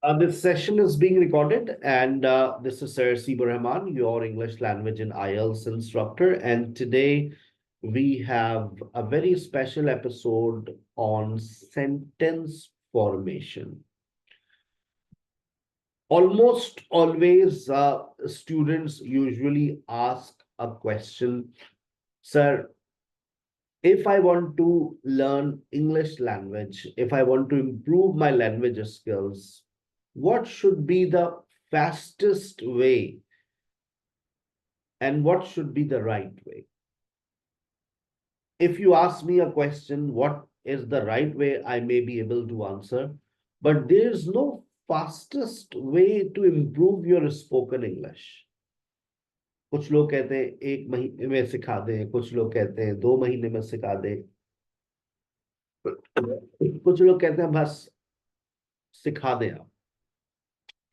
This session is being recorded, and this is Sir Sibur Rahman, your English language and IELTS instructor. And today we have a very special episode on sentence formation. Almost always, students usually ask a question, Sir, if I want to learn English language, if I want to improve my language skills, what should be the fastest way and what should be the right way? If you ask me a question, what is the right way, I may be able to answer, but there is no fastest way to improve your spoken English. कुछ लोग कहते हैं 1 महीने में सिखा दें, कुछ लोग कहते हैं 2 महीने में सिखा दें, कुछ लोग कहते हैं बस सिखा दें आप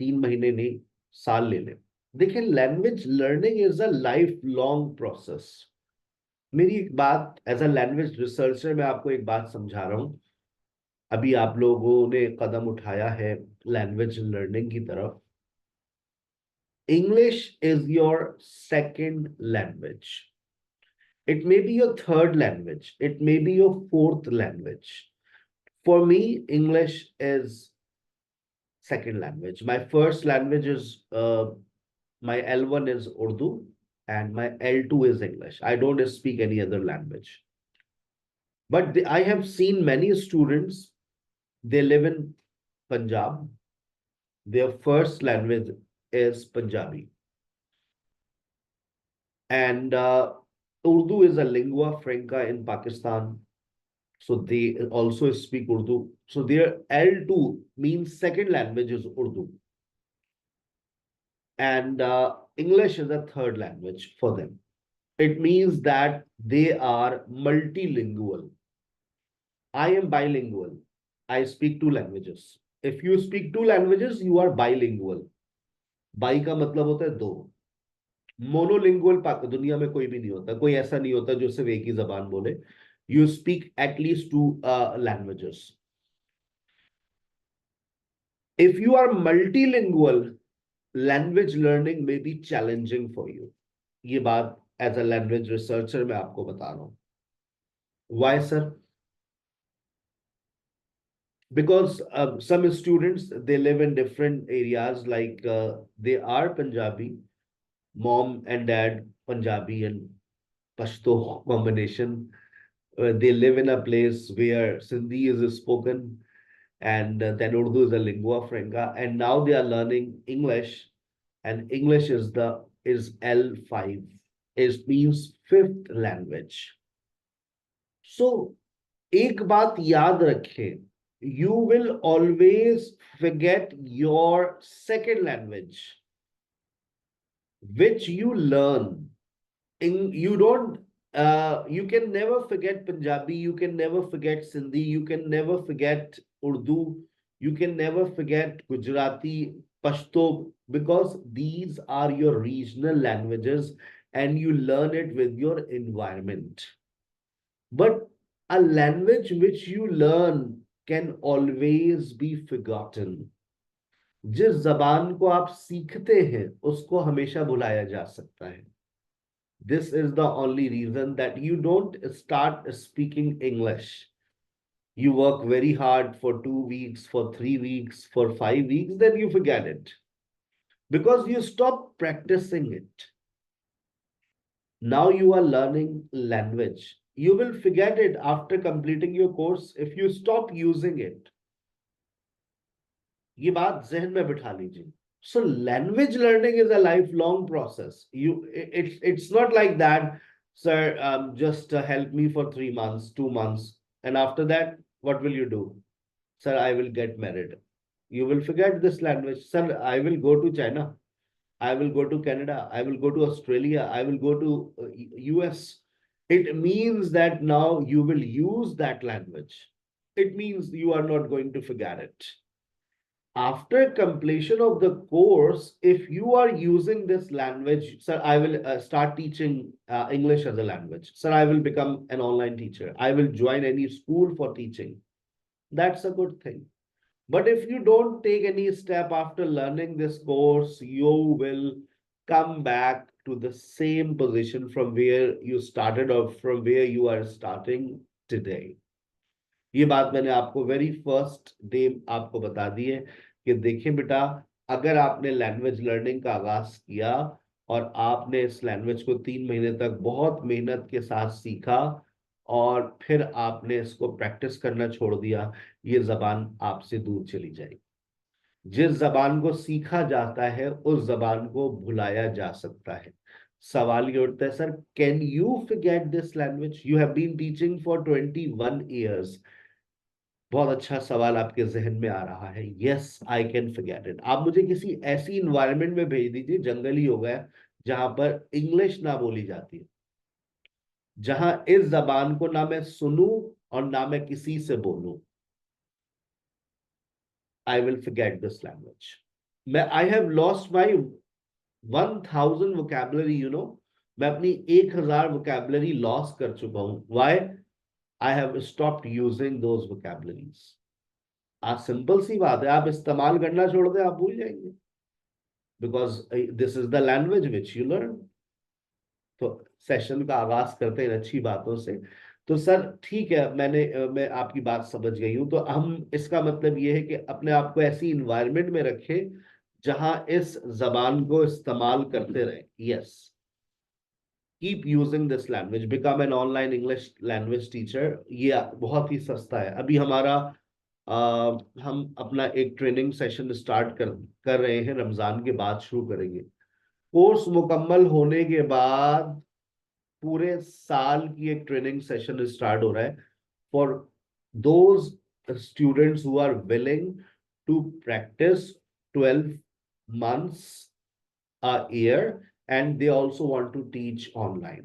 3 महीने नहीं, साल ले लें। देखिए, language learning is a life long process. मेरी एक बात एज अ लैंग्वेज रिसर्चर, मैं आपको एक बात समझा रहा हूं। अभी आप लोगों ने कदम उठाया है लैंग्वेज लर्निंग की तरफ। English is your second language. It may be your third language, it may be your fourth language. For me, English is second language. My first language is my L1 is Urdu and my L2 is English. I don't speak any other language. But I have seen many students, they live in Punjab. Their first language is Punjabi. And Urdu is a lingua franca in Pakistan. So they also speak Urdu. So their L2 means second language is Urdu. And English is a third language for them. It means that they are multilingual. I am bilingual. I speak two languages. If you speak two languages, you are bilingual. Bi का मतलब होता है दो। Monolingual दुनिया में कोई भी नहीं होता, कोई ऐसा नहीं होता जो सिर्फ एक ही जबान बोले। You speak at least two languages. If you are multilingual, language learning may be challenging for you. ये बात एज अ लैंग्वेज रिसर्चर मैं आपको बता रहा हूं। Why, sir? Because some students, they live in different areas, like they are Punjabi, mom and dad Punjabi and Pashto combination. They live in a place where Sindhi is spoken, and then Urdu is a lingua franca, and now they are learning English, and English is L5. It means fifth language. So एक बात याद रखें, you will always forget your second language, which you learn. You don't, you can never forget Punjabi, you can never forget Sindhi, you can never forget Urdu, you can never forget Gujarati, Pashto, because these are your regional languages and you learn it with your environment. But a language which you learn can always be forgotten. जिस जबान को आप सीखते हैं उसको हमेशा भुलाया जा सकता है. This is the only reason that you don't start speaking English. You work very hard for 2 weeks, for 3 weeks, for 5 weeks, then you forget it because you stop practicing it. Now you are learning language. You will forget it after completing your course if you stop using it. ये बात जहन में बिठा लीजिए. So language learning is a lifelong process. It's not like that, sir. Just help me for 3 months, 2 months, and after that, what will you do, sir? I will get married. You will forget this language, sir. I will go to China. I will go to Canada. I will go to Australia. I will go to US. It means that now you will use that language. It means you are not going to forget it. After completion of the course, if you are using this language, sir, I will start teaching English as a language. Sir, I will become an online teacher. I will join any school for teaching. That's a good thing. But if you don't take any step after learning this course, you will come back to the same position from where you started or from where you are starting today. ये बात मैंने आपको very first day आपको बता दी है कि देखिए बेटा, अगर आपने लैंग्वेज लर्निंग का आगाज किया और आपने इस लैंग्वेज को 3 महीने तक बहुत मेहनत के साथ सीखा और फिर आपने इसको प्रैक्टिस करना छोड़ दिया, ये जबान आपसे दूर चली जाएगी। जिस जबान को सीखा जाता है उस जबान को भुलाया जा सकता है। सवाल ये उठता है, sir can you forget this language, you have been teaching for 21 years. बहुत अच्छा सवाल आपके जहन में आ रहा है। Yes, I can forget it. आप मुझे किसी ऐसी इन्वायरमेंट में भेज दीजिए, जंगली हो गया, जहां पर इंग्लिश ना बोली जाती है, जहां इस जबान को ना मैं सुनूं और ना मैं किसी से बोलूं, I will forget this language. मैं I have lost my 1000 vocabulary, मैं अपनी 1000 वोकैबुलरी लॉस कर चुका हूं। Why? I have stopped using those vocabularies. आज सिंपल सी बात है, आप इस्तेमाल करना छोड़ दें, आप भूल जाएंगे, because this is the language which you learn. तो सेशन का आगाज करते हैं अच्छी बातों से। तो सर ठीक है, मैं आपकी बात समझ गई हूं। तो हम इसका मतलब ये है कि अपने आप को ऐसी इन्वायरमेंट में रखें जहां इस जबान को इस्तेमाल करते रहे। Yes, keep using this language, become an online English language teacher. ये बहुत ही सस्ता है। अभी हमारा हम अपना एक ट्रेनिंग सेशन स्टार्ट कर रहे हैं, रमजान के बाद शुरू करेंगे। कोर्स मुकम्मल होने के बाद पूरे साल की एक ट्रेनिंग सेशन स्टार्ट हो रहा है for those students who are willing to practise 12 months a year and they also want to teach online।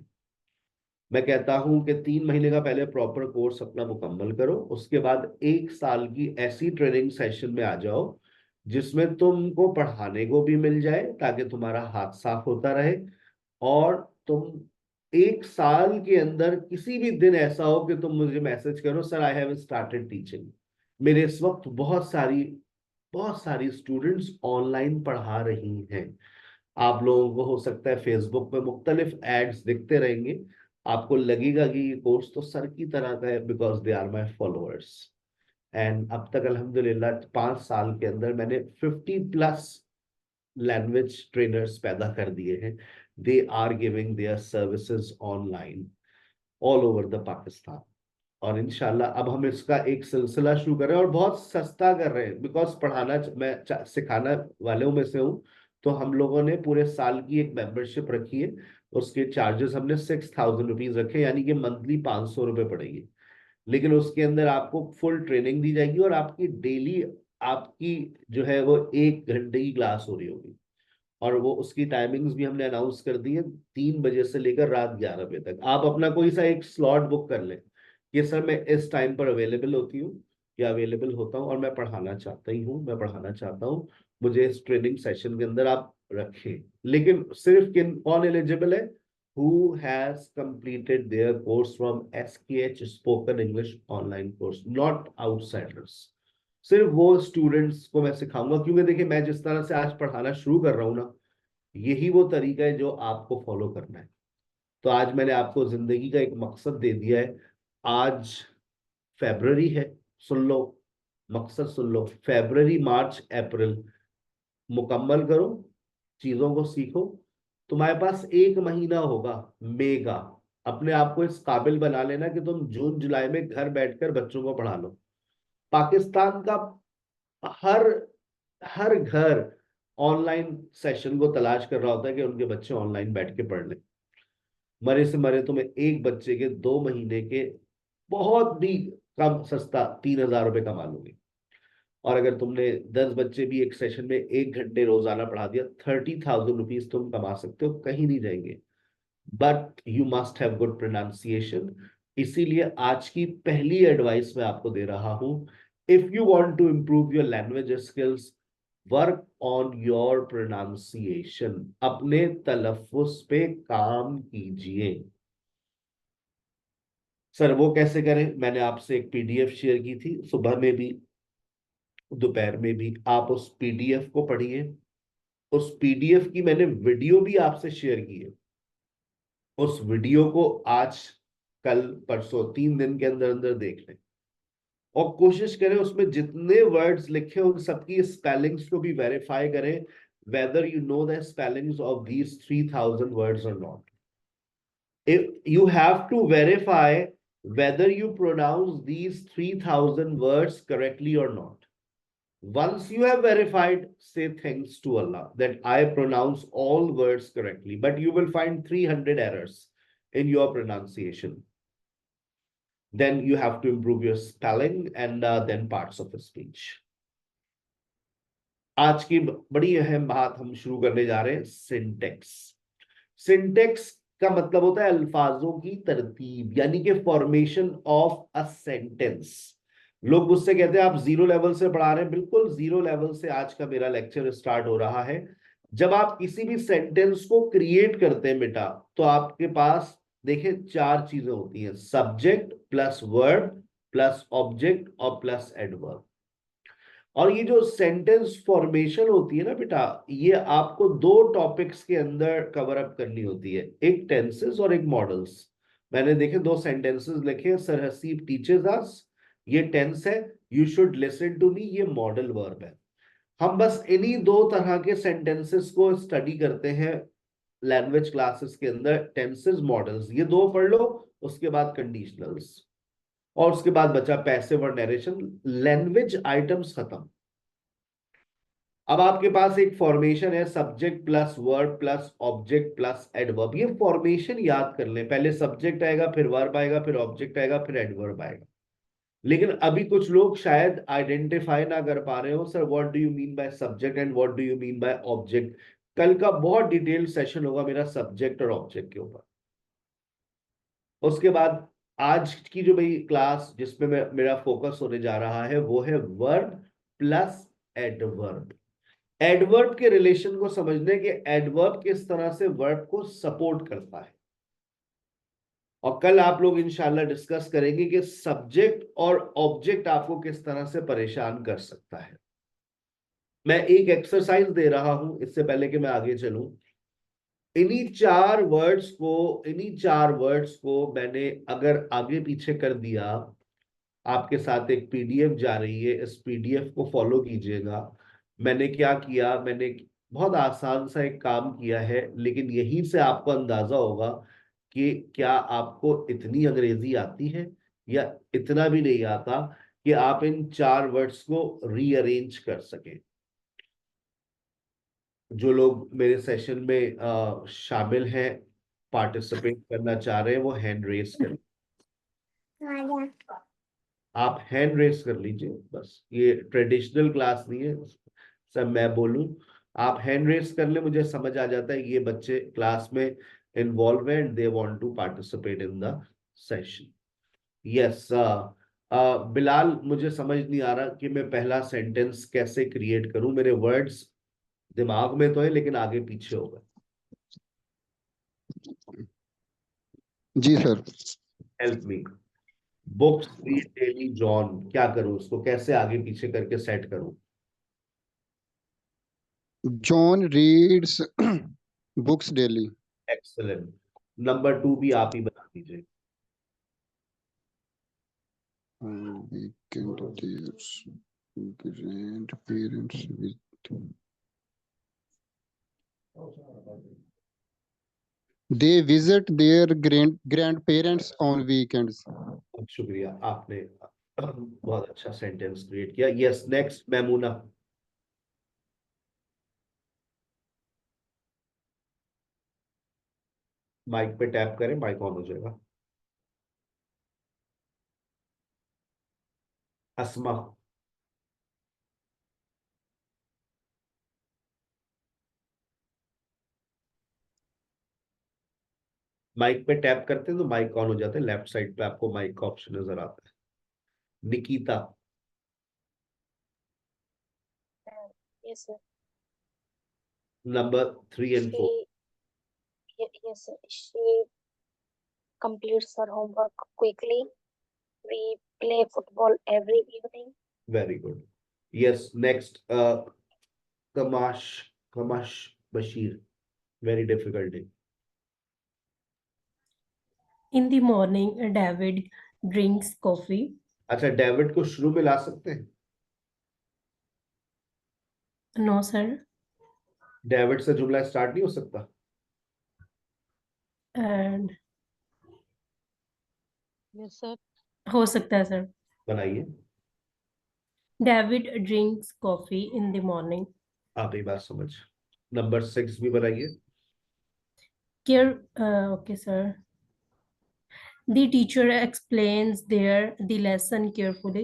मैं कहता हूं कि 3 महीने का पहले प्रॉपर कोर्स अपना मुकम्मल करो, उसके बाद 1 साल की ऐसी ट्रेनिंग सेशन में आ जाओ जिसमें तुमको पढ़ाने को भी मिल जाए ताकि तुम्हारा हाथ साफ होता रहे, और तुम 1 साल के अंदर किसी भी दिन ऐसा हो कि तुम मुझे मैसेज करो, sir I have started teaching. मेरे इस वक्त बहुत सारी स्टूडेंट्स ऑनलाइन पढ़ा रही हैं। आप लोगों को हो सकता है फेसबुक पे मुख्तलिफ एड्स दिखते रहेंगे, आपको लगेगा कि ये कोर्स तो सर की तरह का है, because they are my followers. And अब तक अल्हम्दुलिल्लाह 5 साल के अंदर मैंने 50+ लैंग्वेज ट्रेनर्स पैदा कर दिए हैं। They are giving their services online all over the Pakistan. और इंशाल्लाह अब हम इसका एक सिलसिला शुरू कर रहे हैं और बहुत सस्ता कर रहे हैं, बिकॉज पढ़ाना मैं सिखाना वालों में से हूँ। तो हम लोगों ने पूरे साल की एक मेंबरशिप रखी है, उसके चार्जेस हमने 6000 रुपीज रखे, यानी कि मंथली 500 रुपये पड़ेगी। लेकिन उसके अंदर आपको फुल ट्रेनिंग दी जाएगी और आपकी डेली आपकी जो है वो 1 घंटे की क्लास हो रही होगी। और वो उसकी टाइमिंग्स भी हमने अनाउंस कर दी है, 3 बजे से लेकर रात 11 बजे तक। आप अपना कोई सा एक स्लॉट बुक कर लें कि सर मैं इस टाइम पर अवेलेबल होती हूँ या अवेलेबल होता हूँ और मैं पढ़ाना चाहता ही हूँ, मैं पढ़ाना चाहता हूँ, मुझे इस ट्रेनिंग सेशन के अंदर आप रखें। लेकिन सिर्फ किन कौन एलिजिबल है? Who has completed there course from SKH spoken English online course, not outsiders. सिर्फ वो स्टूडेंट्स को मैं सिखाऊंगा, क्योंकि देखिए मैं जिस तरह से आज पढ़ाना शुरू कर रहा हूँ ना, यही वो तरीका है जो आपको फॉलो करना है। तो आज मैंने आपको जिंदगी का एक मकसद दे दिया है। आज फेब्रुअरी है, सुन लो, मकसद सुन लो, फेब्रुअरी मार्च अप्रैल मुकम्मल करो, चीजों को सीखो। तुम्हारे पास 1 महीना होगा मई का, अपने आप को इस काबिल बना लेना कि तुम जून जुलाई में घर बैठकर बच्चों को पढ़ा लो। पाकिस्तान का हर हर घर ऑनलाइन सेशन को तलाश कर रहा होता है कि उनके बच्चे ऑनलाइन बैठ के पढ़ लें। मरे से मरे तुम्हें एक बच्चे के 2 महीने के बहुत भी कम सस्ता 3000 रुपये कमा लोगे। और अगर तुमने 10 बच्चे भी एक सेशन में 1 घंटे रोजाना पढ़ा दिया, 30,000 रुपीज तुम कमा सकते हो, कहीं नहीं जाएंगे। But you must have good pronunciation. इसीलिए आज की पहली एडवाइस मैं आपको दे रहा हूं, if you want to improve your language skills, work on your pronunciation, अपने तलफ्फुज पे काम कीजिए। सर वो कैसे करें? मैंने आपसे एक PDF शेयर की थी, सुबह में भी दोपहर में भी आप उस पीडीएफ को पढ़िए। उस पीडीएफ की मैंने वीडियो भी आपसे शेयर की है। उस वीडियो को आज, कल, परसों, 3 दिन के अंदर अंदर देख लें और कोशिश करें उसमें जितने वर्ड्स लिखे उन सबकी स्पेलिंग्स को भी वेरीफाई करें, whether you know the spellings of these 3,000 words or not. If you have to verify whether you pronounce these 3,000 words correctly or not. Once you have verified, say thanks to Allah that I pronounce all words correctly, but you will find 300 errors in your pronunciation. Then you have to improve your spelling and then parts of the speech. आज की बड़ी अहम बात हम शुरू करने जा रहे हैं, सिंटेक्स। सिंटेक्स का मतलब होता है अल्फाजों की तरतीब, यानी कि फॉर्मेशन ऑफ अ सेंटेंस। लोग मुझसे कहते हैं आप जीरो लेवल से पढ़ा रहे हैं, बिल्कुल जीरो लेवल से आज का मेरा लेक्चर स्टार्ट हो रहा है। जब आप किसी भी सेंटेंस को क्रिएट करते हैं बेटा, तो आपके पास देखिए 4 चीजें होती हैं, subject plus verb plus object और प्लस एडवर्ब। और ये जो सेंटेंस फॉर्मेशन होती है ना बेटा, ये आपको 2 टॉपिक्स के अंदर कवर अप करनी होती है, एक टेंसेस और एक मॉडल्स। मैंने देखे 2 सेंटेंसेस लिखे, सर हसीब टीचर्स अस, ये टेंस है, you should listen to me, ये मॉडल वर्ब है। हम बस इन्हीं 2 तरह के सेंटेंसेस को स्टडी करते हैं लैंग्वेज क्लासेस के अंदर, टेंसेस मॉडल्स, ये 2 पढ़ लो, उसके बाद कंडीशनल्स, और उसके बाद बचा पैसिव और नरेशन, लैंग्वेज आइटम्स खत्म। अब आपके पास एक फॉर्मेशन है, subject plus verb plus object plus adverb. ये फॉर्मेशन याद कर लें, पहले सब्जेक्ट आएगा, फिर वर्ब आएगा, फिर ऑब्जेक्ट आएगा, फिर एडवर्ब आएगा। लेकिन अभी कुछ लोग शायद आइडेंटिफाई ना कर पा रहे हो, sir what do you mean by subject and what do you mean by object. कल का बहुत डिटेल्ड सेशन होगा मेरा सब्जेक्ट और ऑब्जेक्ट के ऊपर। उसके बाद आज की जो मेरी क्लास जिसमें मेरा फोकस होने जा रहा है वो है वर्ब प्लस एडवर्ब। एडवर्ब के रिलेशन को समझने के एडवर्ब किस तरह से वर्ब को सपोर्ट करता है, और कल आप लोग इंशाल्लाह डिस्कस करेंगे कि सब्जेक्ट और ऑब्जेक्ट आपको किस तरह से परेशान कर सकता है। मैं एक एक्सरसाइज दे रहा हूं इससे पहले कि मैं आगे चलूं। इन्हीं चार वर्ड्स को मैंने अगर आगे पीछे कर दिया, आपके साथ एक पीडीएफ जा रही है, इस पीडीएफ को फॉलो कीजिएगा। मैंने क्या किया, मैंने बहुत आसान सा एक काम किया है, लेकिन यहीं से आपको अंदाजा होगा कि क्या आपको इतनी अंग्रेजी आती है या इतना भी नहीं आता कि आप इन 4 वर्ड्स को रीअरेंज कर सकें। जो लोग मेरे सेशन में शामिल हैं, पार्टिसिपेट करना चाह रहे हैं, वो हैंड रेस करें। आप हैंड रेस कर लीजिए, बस ये ट्रेडिशनल क्लास नहीं है सब मैं बोलूं, आप हैंड रेस कर ले, मुझे समझ आ जाता है ये बच्चे क्लास में इन्वॉल्व हैं and they want to participate in the session. Yes Bilal, मुझे समझ नहीं आ रहा कि मैं पहला सेंटेंस कैसे क्रिएट करूं, मेरे वर्ड्स दिमाग में तो है लेकिन आगे पीछे हो गए। जी sir. Help me. Books read daily John, क्या करूं, उसको कैसे आगे पीछे करके सेट करूं? John reads books daily. Excellent. Number 2 भी आप ही बता दीजिए। Weekend there's grandparents with they visit their grandparents on weekends. शुक्रिया, आपने बहुत अच्छा सेंटेंस क्रिएट किया। Yes, next Maimoona. माइक पे टैप करें, माइक ऑन हो जाएगा। अस्मा। माइक पे टैप करते हैं तो माइक ऑन हो जाता है, लेफ्ट साइड पे आपको माइक का ऑप्शन नजर आता है। Nikita. Yes, sir. Number 3 and 4। Yes, sir. She completes her homework quickly. We play football every evening. Very good. Yes, next, Kamash Bashir. Very difficult name. In the morning, David drinks coffee. अच्छा, David को शुरू में ला सकते हैं? No, sir. David से जुमला start नहीं हो सकता? And Yes, sir. हो सकता है सर. बनाइए. David drinks coffee in the morning. आप ये बात समझ. नंबर 6 भी बनाइए. Okay, sir. The teacher explains the lesson carefully.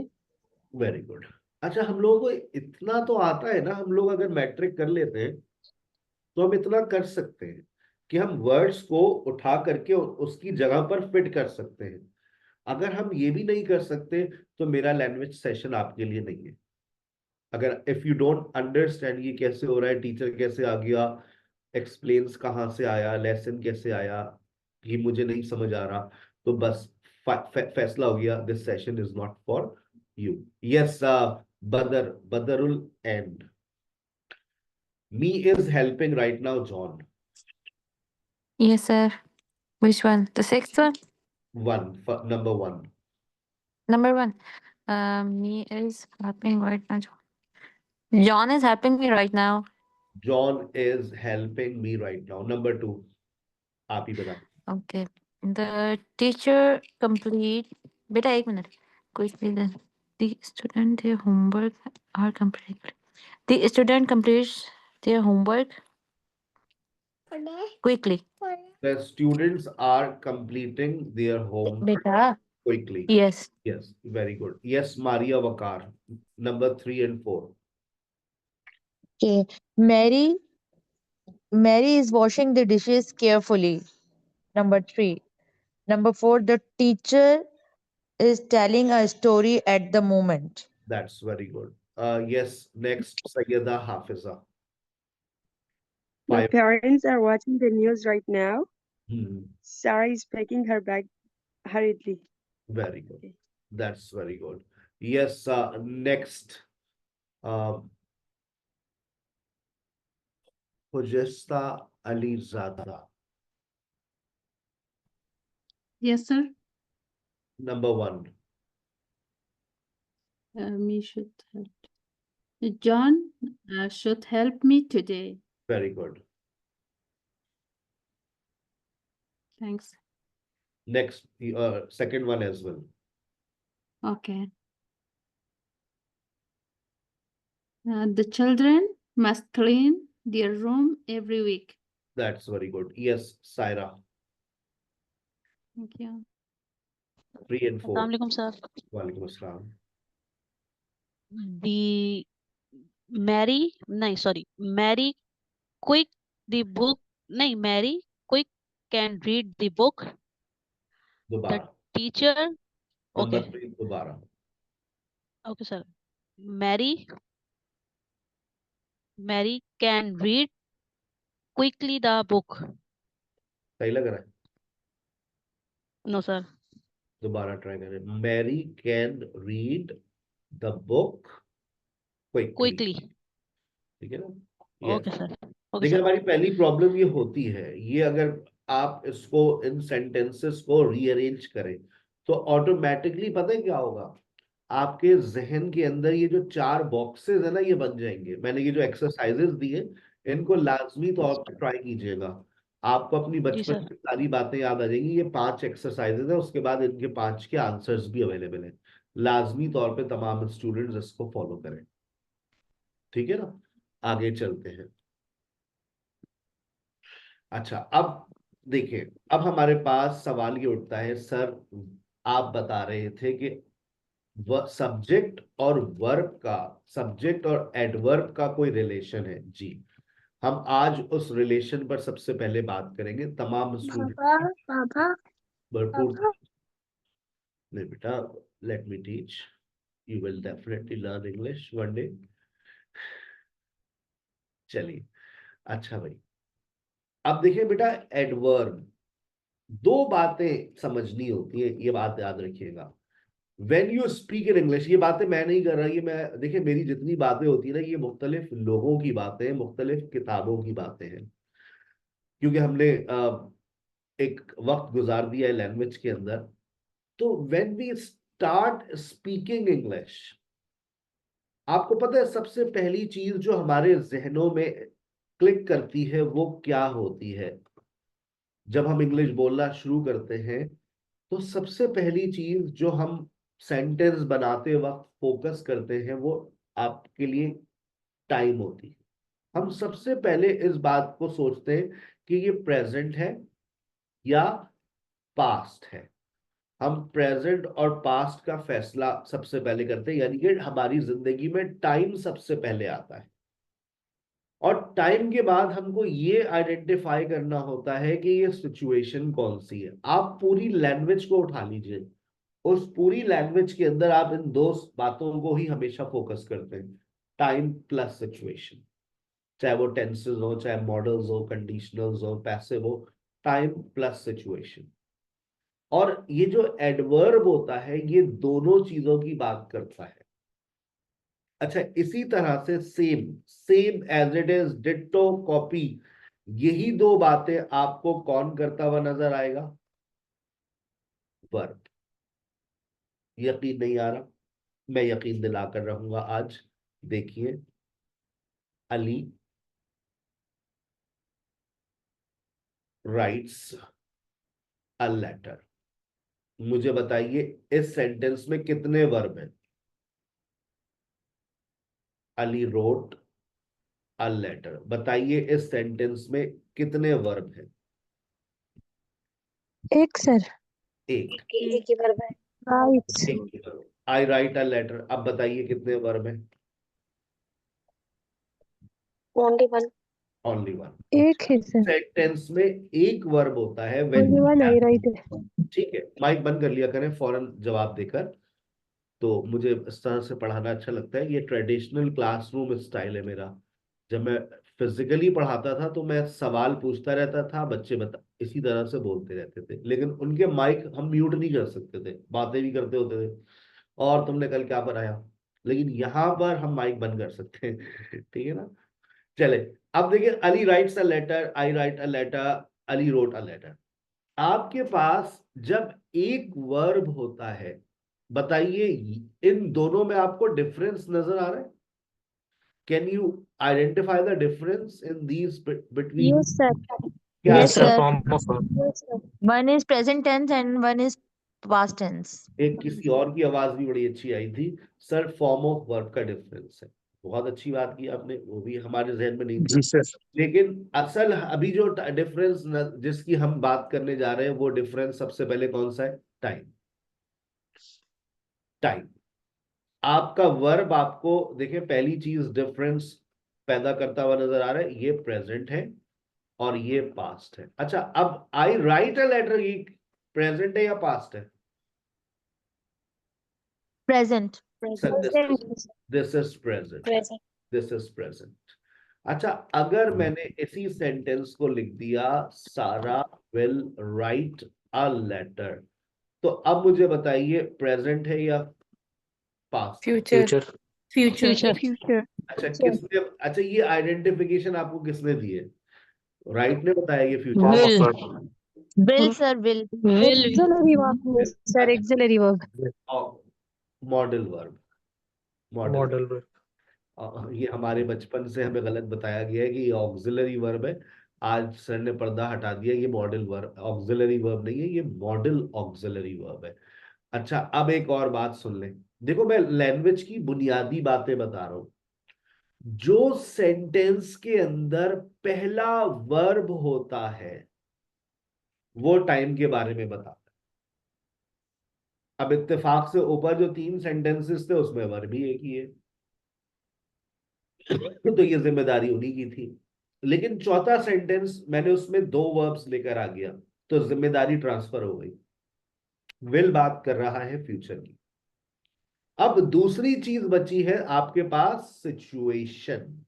Very good. अच्छा, हम लोगों को इतना तो आता है ना, हम लोग अगर मैट्रिक कर लेते हैं तो हम इतना कर सकते हैं कि हम वर्ड्स को उठा करके उसकी जगह पर फिट कर सकते हैं. अगर हम ये भी नहीं कर सकते तो मेरा लैंग्वेज सेशन आपके लिए नहीं है. अगर इफ यू डोंट अंडरस्टैंड ये कैसे हो रहा है, टीचर कैसे आ गया, एक्सप्लेन्स कहाँ से आया, लेसन कैसे आया, ये मुझे नहीं समझ आ रहा, तो बस फैसला हो गया, this session is not for you. Yes, Badrul and me is helping right now John. Yes, sir. Which one? The sixth one? Number one. Number one. Me is helping right now. John is helping me right now. John is helping me right now. Number two. आप ही बता. Okay. The teacher complete. Beta, एक minute. Quickly then. The student their homework are complete. The student completes their homework quickly. The students are completing their homework Beta. quickly. Yes. Yes, very good. Yes, Maria Vakar. Number 3 and 4. Okay. Mary is washing the dishes carefully. Number 3. Number 4, the teacher is telling a story at the moment. That's very good. Yes, next, Sayyida Hafiza. My 5. parents are watching the news right now. Hmm, Sarah is packing her bag hurriedly. very good. That's very good. Yes, next. Hujesta Ali Zada. Yes, sir. Number 1. Me should help. John should help me today. Very good. Thanks. Next, second one as well. Okay. The children must clean their room every week. That's very good. Yes, Saira. Thank you. 3 and 4. Assalamualaikum, sir. Walaikum assalam. Mary quick the book. No, Mary quick can read the book. Dobara. Teacher. Number Okay. 3, Dobara. Okay, sir. Mary can read quickly the book. सही लग रहा है? No, sir. दोबारा try करें. Mary can read the book quickly. ठीक है ना? Yes. Okay, sir. Okay, देखिए, sir. हमारी पहली प्रॉब्लम ये होती है, ये अगर आप इसको इन सेंटेंसेस को रीअरेंज करें तो ऑटोमेटिकली पता है क्या होगा, आपके जहन के अंदर ये जो 4 बॉक्सेस है ना, ये बन जाएंगे. मैंने ये जो एक्सरसाइजेस दिए, इनको लाजमी तौर पर ट्राई कीजिएगा. आपको अपनी बचपन की सारी बातें याद आ जाएंगी. ये 5 एक्सरसाइजेस है, उसके बाद इनके 5 के आंसर्स भी अवेलेबल है. लाजमी तौर पे तमाम स्टूडेंट्स इसको फॉलो करें. ठीक है ना? आगे चलते हैं. अच्छा, अब देखिए, अब हमारे पास सवाल ये उठता है, सर आप बता रहे थे कि सब्जेक्ट और एडवर्ब का कोई रिलेशन है. जी, हम आज उस रिलेशन पर सबसे पहले बात करेंगे. तमाम स्टूडेंट भरपूर. नहीं बेटा, let me teach, you will definitely learn English one day. चलिए, अच्छा भाई, अब देखिए बेटा, एडवर्ब 2 बातें समझनी होती है, ये बात याद रखिएगा. When you speak in English, ये बातें मैं नहीं कर रहा, ये मैं देखिए मेरी जितनी बातें होती है ना, ये मुख्तलिफ लोगों की बातें हैं, मुख्तलिफ किताबों की बातें हैं, क्योंकि हमने एक वक्त गुजार दिया है लैंग्वेज के अंदर। तो when we start speaking English, आपको पता है सबसे पहली चीज जो हमारे जहनों में क्लिक करती है वो क्या होती है? जब हम इंग्लिश बोलना शुरू करते हैं तो सबसे पहली चीज जो हम सेंटेंस बनाते वक्त फोकस करते हैं वो आपके लिए टाइम होती है। हम सबसे पहले इस बात को सोचते हैं कि ये प्रेजेंट है या पास्ट है। हम प्रेजेंट और पास्ट का फैसला सबसे पहले करते हैं, यानी कि हमारी जिंदगी में टाइम सबसे पहले आता है। और टाइम के बाद हमको ये आइडेंटिफाई करना होता है कि ये सिचुएशन कौन सी है। आप पूरी लैंग्वेज को उठा लीजिए, उस पूरी लैंग्वेज के अंदर आप इन दो बातों को ही हमेशा फोकस करते हैं, टाइम प्लस सिचुएशन। चाहे वो टेंसेस हो, चाहे मॉडल्स हो, कंडीशनल्स हो, पैसिव हो, टाइम प्लस सिचुएशन। और ये जो एडवर्ब होता है ये दोनों चीजों की बात करता है। अच्छा, इसी तरह से same, same as it is, ditto, copy, यही दो बातें आपको कौन करता हुआ नजर आएगा? वर्ब। यकीन नहीं आ रहा? मैं यकीन दिलाकर रहूंगा आज। देखिए, अली राइट्स अ लेटर। मुझे बताइए इस सेंटेंस में कितने वर्ब हैं? Ali wrote a letter. बताइए इस सेंटेंस में कितने वर्ब हैं? एक सर। एक। एक ही वर्ब है। राइट्स। एक ही verb. I write a letter. अब बताइए कितने वर्ब हैं? Only one. Only one. एक है सर। सेंटेंस में एक वर्ब होता है when only you one I have- right है। ठीक है, माइक बंद कर लिया करें फौरन जवाब देकर। तो मुझे इस तरह से पढ़ाना अच्छा लगता है, ये ट्रेडिशनल क्लासरूम स्टाइल है मेरा। जब मैं फिजिकली पढ़ाता था तो मैं सवाल पूछता रहता था, बच्चे बता इसी तरह से बोलते रहते थे, लेकिन उनके माइक हम म्यूट नहीं कर सकते थे, बातें भी करते होते थे, और तुमने कल क्या पढ़ाया। लेकिन यहाँ पर हम माइक बंद कर सकते हैं। ठीक है ना? चले, अब देखिए, Ali writes a letter, I write a letter, Ali wrote a letter. आपके पास जब एक वर्ब होता है, बताइए इन दोनों में आपको डिफरेंस नजर आ रहा है? Can you identify the difference in these between? Yes sir. क्या Yes, है? sir. Yes sir. One is present tense and one is past tense. एक किसी और की आवाज भी बड़ी अच्छी आई थी, सर फॉर्म ऑफ वर्ब का डिफरेंस है। बहुत अच्छी बात की आपने, वो भी हमारे जहन में नहीं थी। लेकिन असल अभी जो डिफरेंस जिसकी हम बात करने जा रहे हैं वो डिफरेंस सबसे पहले कौन सा है? टाइम। टाइम। आपका वर्ब आपको देखिए पहली चीज डिफरेंस पैदा करता हुआ नजर आ रहा है, ये प्रेजेंट है और ये पास्ट है। अच्छा, अब आई राइट अ लेटर, ये प्रेजेंट है या पास्ट है? Present. This is present. Present. This is present. अच्छा, अगर मैंने इसी सेंटेंस को लिख दिया, सारा विल राइट अ लेटर, तो अब मुझे बताइए प्रेजेंट है या पास्ट? फ्यूचर। फ्यूचर। फ्यूचर। अच्छा, किसने, अच्छा ये आइडेंटिफिकेशन आपको किसने दी है? राइट ने बताया ये future? Will, sir, will. Will. Axillary verb sir. Axillary verb. Modal verb. Modal verb. ये हमारे बचपन से हमें गलत बताया गया है कि ये ऑक्सिलरी वर्ब है। आज सर ने पर्दा हटा दिया, ये मॉडल वर्ब, ऑक्सिलरी वर्ब नहीं है, ये मॉडल ऑक्सिलरी वर्ब है। अच्छा, अब एक और बात सुन लें। देखो, मैं लैंग्वेज की बुनियादी बातें बता रहा हूं। जो सेंटेंस के अंदर पहला वर्ब होता है वो टाइम के बारे में बताता है। अब इत्तेफाक से ऊपर जो 3 सेंटेंसेस थे उसमें वर्ब भी एक ही है, तो ये जिम्मेदारी उन्हीं की थी। लेकिन चौथा सेंटेंस मैंने उसमें 2 वर्ब्स लेकर आ गया, तो जिम्मेदारी ट्रांसफर हो गई। विल बात कर रहा है फ्यूचर की। अब दूसरी चीज बची है आपके पास, सिचुएशन।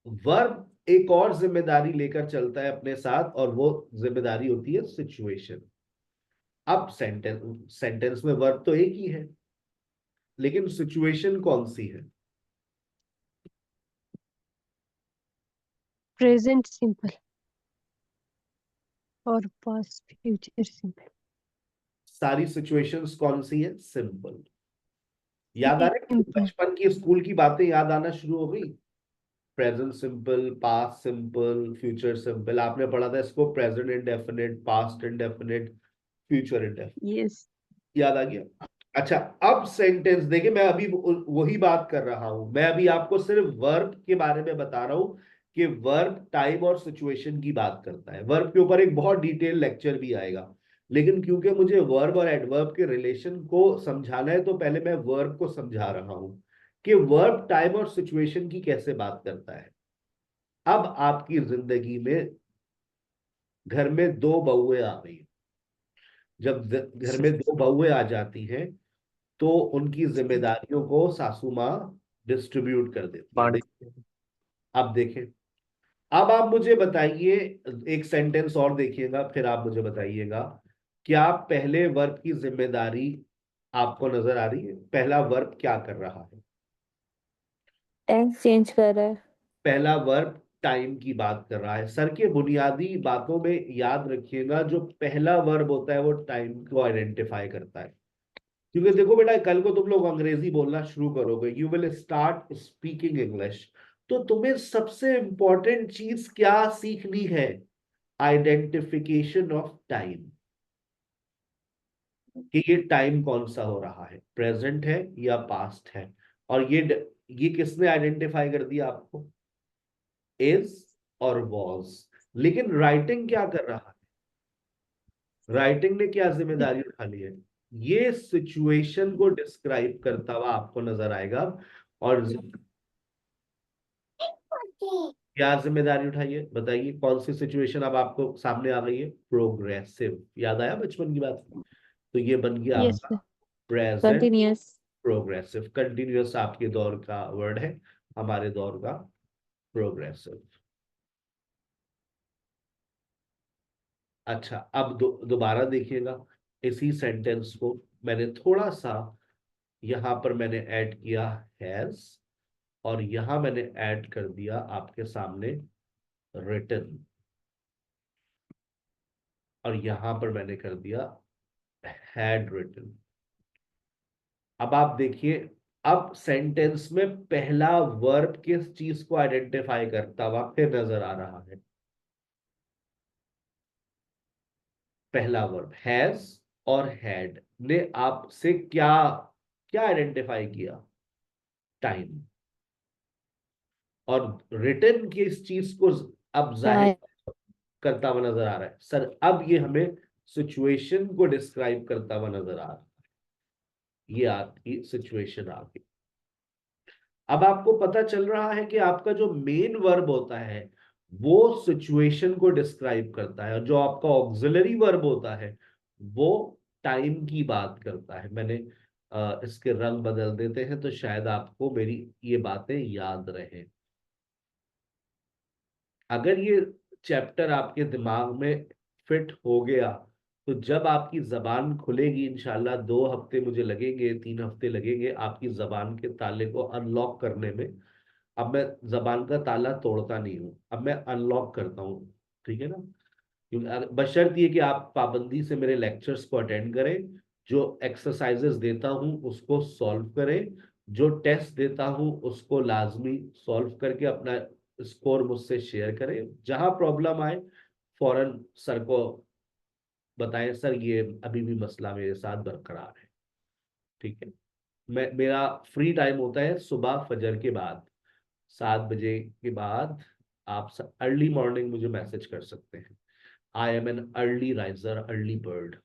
वर्ब एक और जिम्मेदारी लेकर चलता है अपने साथ, और वो जिम्मेदारी होती है सिचुएशन। अब सेंटेंस में वर्ब तो एक ही है, लेकिन सिचुएशन कौन सी है? प्रेजेंट सिंपल और पास्ट फ्यूचर सिंपल। सारी सिचुएशंस कौन सी है? सिंपल। याद आ रहा है? सिंपल। बचपन की स्कूल की बातें याद आना शुरू हो गई। Present simple, past simple, future simple. आपने पढ़ा था इसको, present indefinite, past indefinite, future indefinite. Yes. याद आ गया? अच्छा, अब सेंटेंस देखिए, मैं अभी वही बात कर रहा हूं। मैं अभी आपको सिर्फ वर्ब के बारे में बता रहा हूं कि वर्ब टाइम और सिचुएशन की बात करता है। वर्ब के ऊपर एक बहुत डिटेल लेक्चर भी आएगा, लेकिन क्योंकि मुझे वर्ब और एडवर्ब के रिलेशन को समझाना है, तो पहले मैं वर्ब को समझा रहा हूं कि वर्ब टाइम और सिचुएशन की कैसे बात करता है। अब आपकी जिंदगी में घर में दो बहुएं आ गई। जब घर में दो बहुएं आ जाती हैं तो उनकी जिम्मेदारियों को सासू माँ डिस्ट्रीब्यूट कर देती है। अब देखें, अब आप मुझे बताइए, एक सेंटेंस और देखिएगा, फिर आप मुझे बताइएगा, क्या पहले वर्ब की जिम्मेदारी आपको नजर आ रही है? पहला वर्ब क्या कर रहा है? टेंस चेंज कर रहा है। पहला वर्ब टाइम की बात कर रहा है। सर के बुनियादी बातों में याद रखिएगा, जो पहला वर्ब होता है वो टाइम को आइडेंटिफाई करता है। क्योंकि देखो बेटा, कल को तुम लोग अंग्रेजी बोलना शुरू करोगे, you will start speaking English, तो तुम्हें सबसे इंपॉर्टेंट चीज क्या सीखनी है? आइडेंटिफिकेशन ऑफ टाइम, कि ये टाइम कौन सा हो रहा है, प्रेजेंट है या पास्ट है। और ये किसने आइडेंटिफाई कर दिया आपको? इज और वॉज। लेकिन राइटिंग क्या कर रहा है? राइटिंग ने क्या जिम्मेदारी उठा ली है? ये सिचुएशन को डिस्क्राइब करता हुआ आपको नजर आएगा। और क्या जिम्मेदारी उठाई है? बताइए, कौन सी सिचुएशन अब आपको सामने आ गई है? प्रोग्रेसिव। याद आया बचपन की बात? तो ये बन गया यस आपका sir. Present continuous. Progressive. Continuous आपके दौर का वर्ड है, हमारे दौर का प्रोग्रेसिव। अच्छा, अब दोबारा देखिएगा इसी सेंटेंस को। मैंने थोड़ा सा यहां पर मैंने ऐड किया हैज, और यहां मैंने ऐड कर दिया आपके सामने रिटन, और यहां पर मैंने कर दिया हैड रिटन। अब आप देखिए, अब सेंटेंस में पहला वर्ब किस चीज को आइडेंटिफाई करता हुआ फिर नजर आ रहा है? पहला वर्ब हैज और हैड ने आपसे क्या क्या आइडेंटिफाई किया? टाइम। और रिटन की इस चीज को अब जाहिर करता हुआ नजर आ रहा है। सर, अब ये हमें सिचुएशन को डिस्क्राइब करता हुआ नजर आ रहा है। ये आपकी सिचुएशन आ गई। अब आपको पता चल रहा है कि आपका जो मेन वर्ब होता है वो सिचुएशन को डिस्क्राइब करता है, और जो आपका ऑक्सिलरी वर्ब होता है वो टाइम की बात करता है। मैंने इसके रंग बदल देते हैं तो शायद आपको मेरी ये बातें याद रहे। अगर ये चैप्टर आपके दिमाग में फिट हो गया तो जब आपकी जबान खुलेगी, इंशाल्लाह 2 हफ्ते मुझे लगेंगे, 3 हफ्ते लगेंगे आपकी जबान के ताले को अनलॉक करने में। अब मैं जबान का ताला तोड़ता नहीं हूँ, अब मैं अनलॉक करता हूँ। ठीक है ना? क्योंकि बशर्ते ये कि आप पाबंदी से मेरे लेक्चर्स को अटेंड करें, जो एक्सरसाइजेस देता हूँ उसको सॉल्व करें, जो टेस्ट देता हूँ उसको लाजमी सॉल्व करके अपना स्कोर मुझसे शेयर करें। जहां प्रॉब्लम आए फौरन सर को बताएं, सर ये अभी भी मसला मेरे साथ बरकरार है। ठीक है? मेरा फ्री टाइम होता है सुबह फजर के बाद, 7 बजे के बाद। आप अर्ली मॉर्निंग मुझे मैसेज कर सकते हैं। I am an early riser, early bird.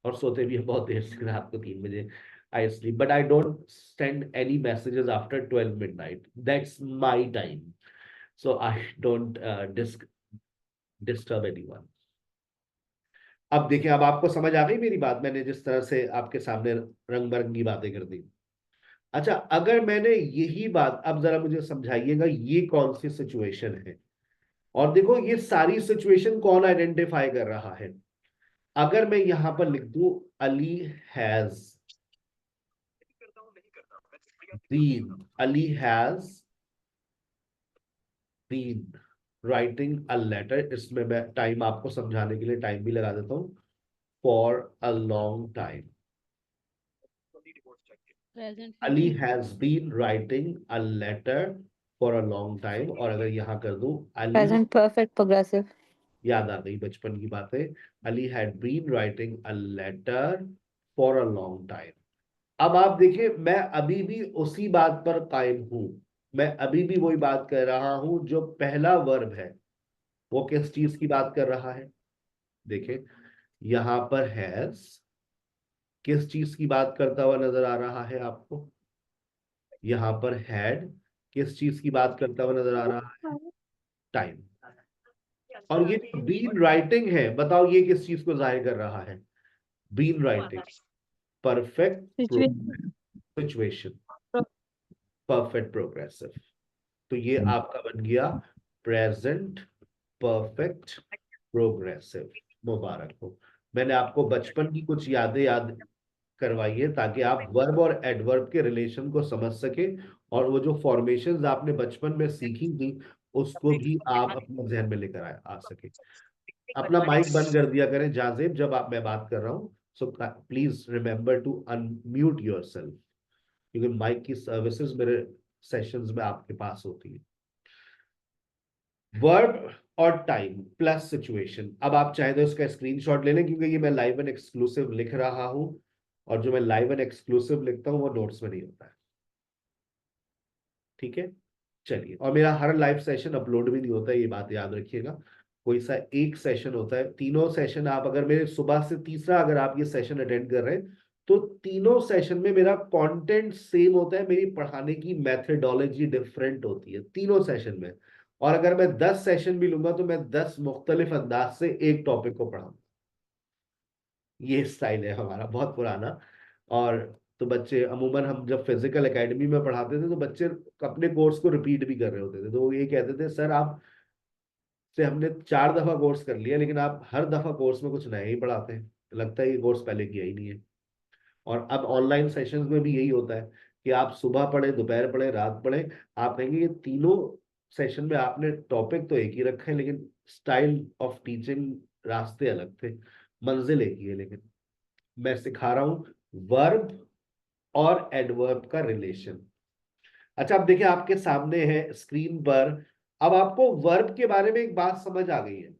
और सोते भी हैं बहुत देर से, रात को 3 बजे I sleep, but I don't send any messages after 12 midnight. That's my time, so I don't disturb anyone. अब देखिए, अब आपको समझ आ गई मेरी बात, मैंने जिस तरह से आपके सामने रंग बिरंगी बातें कर दी। अच्छा, अगर मैंने यही बात, अब जरा मुझे समझाइएगा ये कौन सी सिचुएशन है? और देखो, ये सारी सिचुएशन कौन आइडेंटिफाई कर रहा है? अगर मैं यहां पर लिख दूं Ali has been writing a letter, इसमें मैं टाइम आपको समझाने के लिए टाइम भी लगा देता हूं, for a long time. Present Ali future has been writing a letter for a long time, और अगर यहां कर दूं अली, Present perfect progressive. याद आ गई बचपन की बातें, Ali had been writing a letter for a long time. अब आप देखिए, मैं अभी भी उसी बात पर कायम हूं, मैं अभी भी वही बात कर रहा हूं। जो पहला वर्ब है वो किस चीज की बात कर रहा है? देखिए यहां पर हैज किस चीज की बात करता हुआ नजर आ रहा है आपको? यहां पर हैड किस चीज की बात करता हुआ नजर आ रहा है? टाइम। और ये बीन राइटिंग है, बताओ ये किस चीज को जाहिर कर रहा है? Been writing, perfect situation, perfect progressive. तो ये आपका बन गया प्रेजेंट परफेक्ट प्रोग्रेसिव। मुबारक हो, मैंने आपको बचपन की कुछ यादें याद करवाई है ताकि आप वर्ब और एडवर्ब के रिलेशन को समझ सके, और वो जो फॉर्मेशंस आपने बचपन में सीखी थी उसको भी आप अपने जहन में लेकर आ सके। अपना माइक बंद कर दिया करें जाजेब जब मैं बात कर रहा हूं, so please remember to unmute yourself, क्योंकि माइक की सर्विसेज मेरे सेशंस में आपके पास होती है। वर्ब और टाइम प्लस सिचुएशन। अब आप चाहे तो इसका स्क्रीनशॉट ले लें, क्योंकि ये मैं लाइव एंड एक्सक्लूसिव लिख रहा हूं, और जो मैं लाइव एंड एक्सक्लूसिव लिखता हूं वो नोट्स में नहीं होता है। ठीक है, चलिए। और मेरा हर लाइव सेशन अपलोड भी नहीं होता है, ये बात याद रखिएगा। कोई सा एक सेशन होता है, तीनों सेशन आप अगर मेरे सुबह से तीसरा अगर आप ये सेशन अटेंड कर रहे हैं तो तीनों सेशन में मेरा कंटेंट सेम होता है, मेरी पढ़ाने की मेथडोलॉजी डिफरेंट होती है तीनों सेशन में। और अगर मैं 10 सेशन भी लूंगा तो मैं 10 मुख्तलिफ अंदाज से एक टॉपिक को पढ़ाऊंगा। ये स्टाइल है हमारा बहुत पुराना। और तो बच्चे अमूमन, हम जब फिजिकल एकेडमी में पढ़ाते थे तो बच्चे अपने कोर्स को रिपीट भी कर रहे होते थे, तो वो ये कहते थे सर आप से हमने 4 दफा कोर्स कर लिया लेकिन आप हर दफा कोर्स में कुछ नया ही पढ़ाते हैं, लगता है ये कोर्स पहले किया ही नहीं है। और अब ऑनलाइन सेशंस में भी यही होता है कि आप सुबह पढ़े, दोपहर पढ़े, रात पढ़े, आप कहेंगे ये तीनों सेशन में आपने टॉपिक तो एक ही रखा है लेकिन स्टाइल ऑफ टीचिंग, रास्ते अलग थे, मंजिल एक ही है। लेकिन मैं सिखा रहा हूं वर्ब और एडवर्ब का रिलेशन। अच्छा, अब देखिए आपके सामने है स्क्रीन पर, अब आपको वर्ब के बारे में एक बात समझ आ गई है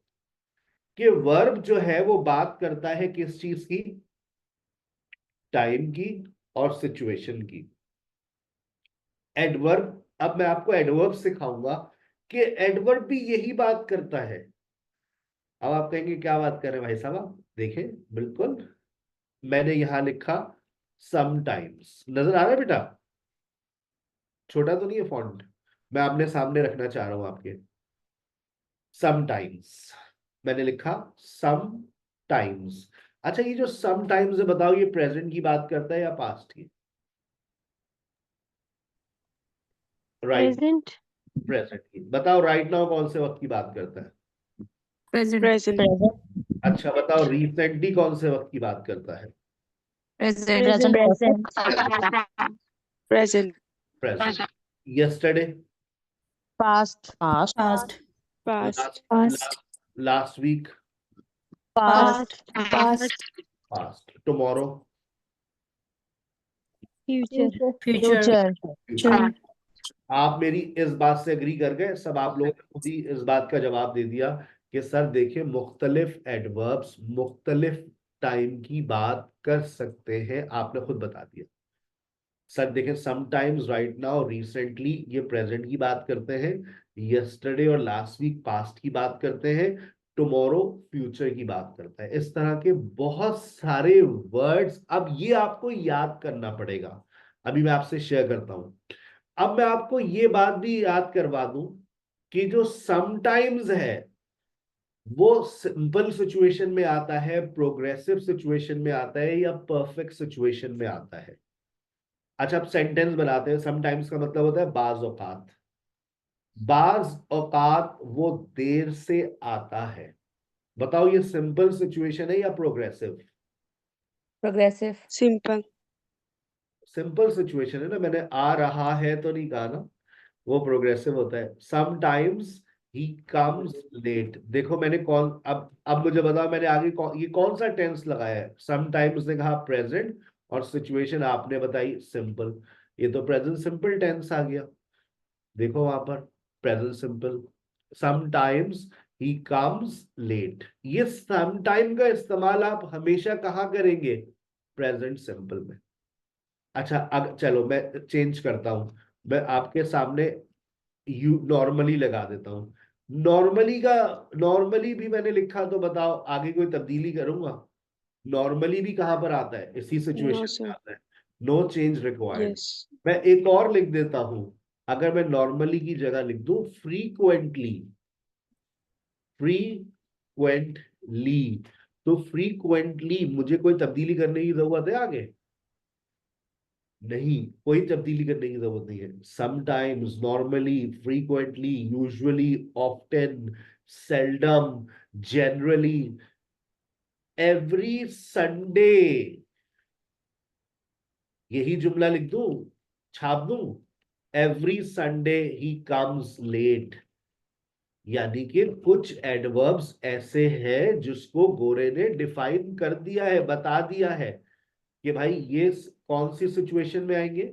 कि वर्ब जो है वो बात करता है किस चीज की? टाइम की और सिचुएशन की। एडवर्ब, अब मैं आपको एडवर्ब सिखाऊंगा कि एडवर्ब भी यही बात करता है। अब आप कहेंगे क्या बात कर रहे हैं भाई साहब आप? देखें, बिल्कुल मैंने यहां लिखा समटाइम्स, नजर आ रहा है बेटा? छोटा तो नहीं है फॉन्ट? मैं आपने सामने रखना चाह रहा हूं आपके। समटाइम्स मैंने लिखा समटाइम्स। अच्छा, ये जो समटाइम्स है बताओ ये प्रेजेंट की बात करता है या पास्ट की? Right, Present. प्रेजेंट की। बताओ राइट नाउ कौन से वक्त की बात करता है? Present. Present. Present. अच्छा बताओ रिसेंटली कौन से वक्त की बात करता है? Present. Present Present. Present. Present. Yesterday, Past. Past. Past. Last last week, Past. Past. Past. Tomorrow, Future. Future. Future. आप मेरी इस बात से एग्री कर गए सब? आप लोगों ने खुद ही इस बात का जवाब दे दिया कि सर देखिए मुख्तलिफ एडवर्ब्स मुख्तलिफ टाइम की बात कर सकते हैं, आपने खुद बता दिया। सर देखें, समटाइम्स, राइट नाउ, रिसेंटली ये प्रेजेंट की बात करते हैं, यस्टरडे और लास्ट वीक पास्ट की बात करते हैं, टुमारो फ्यूचर की बात करता है। इस तरह के बहुत सारे वर्ड्स, अब ये आपको याद करना पड़ेगा। अभी मैं आपसे शेयर करता हूं। अब मैं आपको ये बात भी याद करवा दूं कि जो समटाइम्स है वो सिंपल सिचुएशन में आता है, प्रोग्रेसिव सिचुएशन में आता है, या परफेक्ट सिचुएशन में आता है। अच्छा, अब सेंटेंस बनाते हैं। समटाइम्स का मतलब होता है बाज औकात। बाज औकात वो देर से आता है। बताओ ये सिंपल सिचुएशन है या progressive? Progressive. Simple. Simple situation है ना, मैंने आ रहा है तो नहीं कहा ना, वो प्रोग्रेसिव होता है। समटाइम्स ही कम्स लेट, देखो मैंने कौन, अब मुझे बताओ मैंने आगे ये कौन सा टेंस लगाया है? समटाइम्स ने कहा प्रेजेंट, और सिचुएशन आपने बताई सिंपल, ये तो प्रेजेंट सिंपल टेंस आ गया। देखो वहां पर present simple, sometimes he comes late. ये समटाइम का इस्तेमाल आप हमेशा कहाँ करेंगे? प्रेजेंट सिंपल में। अच्छा अब चलो मैं चेंज करता हूं, मैं आपके सामने यू नॉर्मली लगा देता हूं। नॉर्मली भी मैंने लिखा तो बताओ आगे कोई तब्दीली करूंगा? नॉर्मली भी कहां पर आता है? इसी No, सिचुएशन में sir. आता है। No change required. Yes. मैं एक और लिख देता हूं, अगर मैं नॉर्मली की जगह लिख दूं फ्रीक्वेंटली, फ्रीक्वेंटली, तो फ्रीक्वेंटली मुझे कोई तब्दीली करने की जरूरत है आगे? नहीं, कोई तब्दीली करने की जरूरत नहीं है। Sometimes, normally, frequently, usually, often, seldom, generally, every Sunday, यही जुमला लिख दूं, छाप दूं, every Sunday he comes late. यानी कि कुछ एडवर्ब्स ऐसे हैं जिसको गोरे ने डिफाइन कर दिया है, बता दिया है कि भाई ये कौन सी सिचुएशन में आएंगे।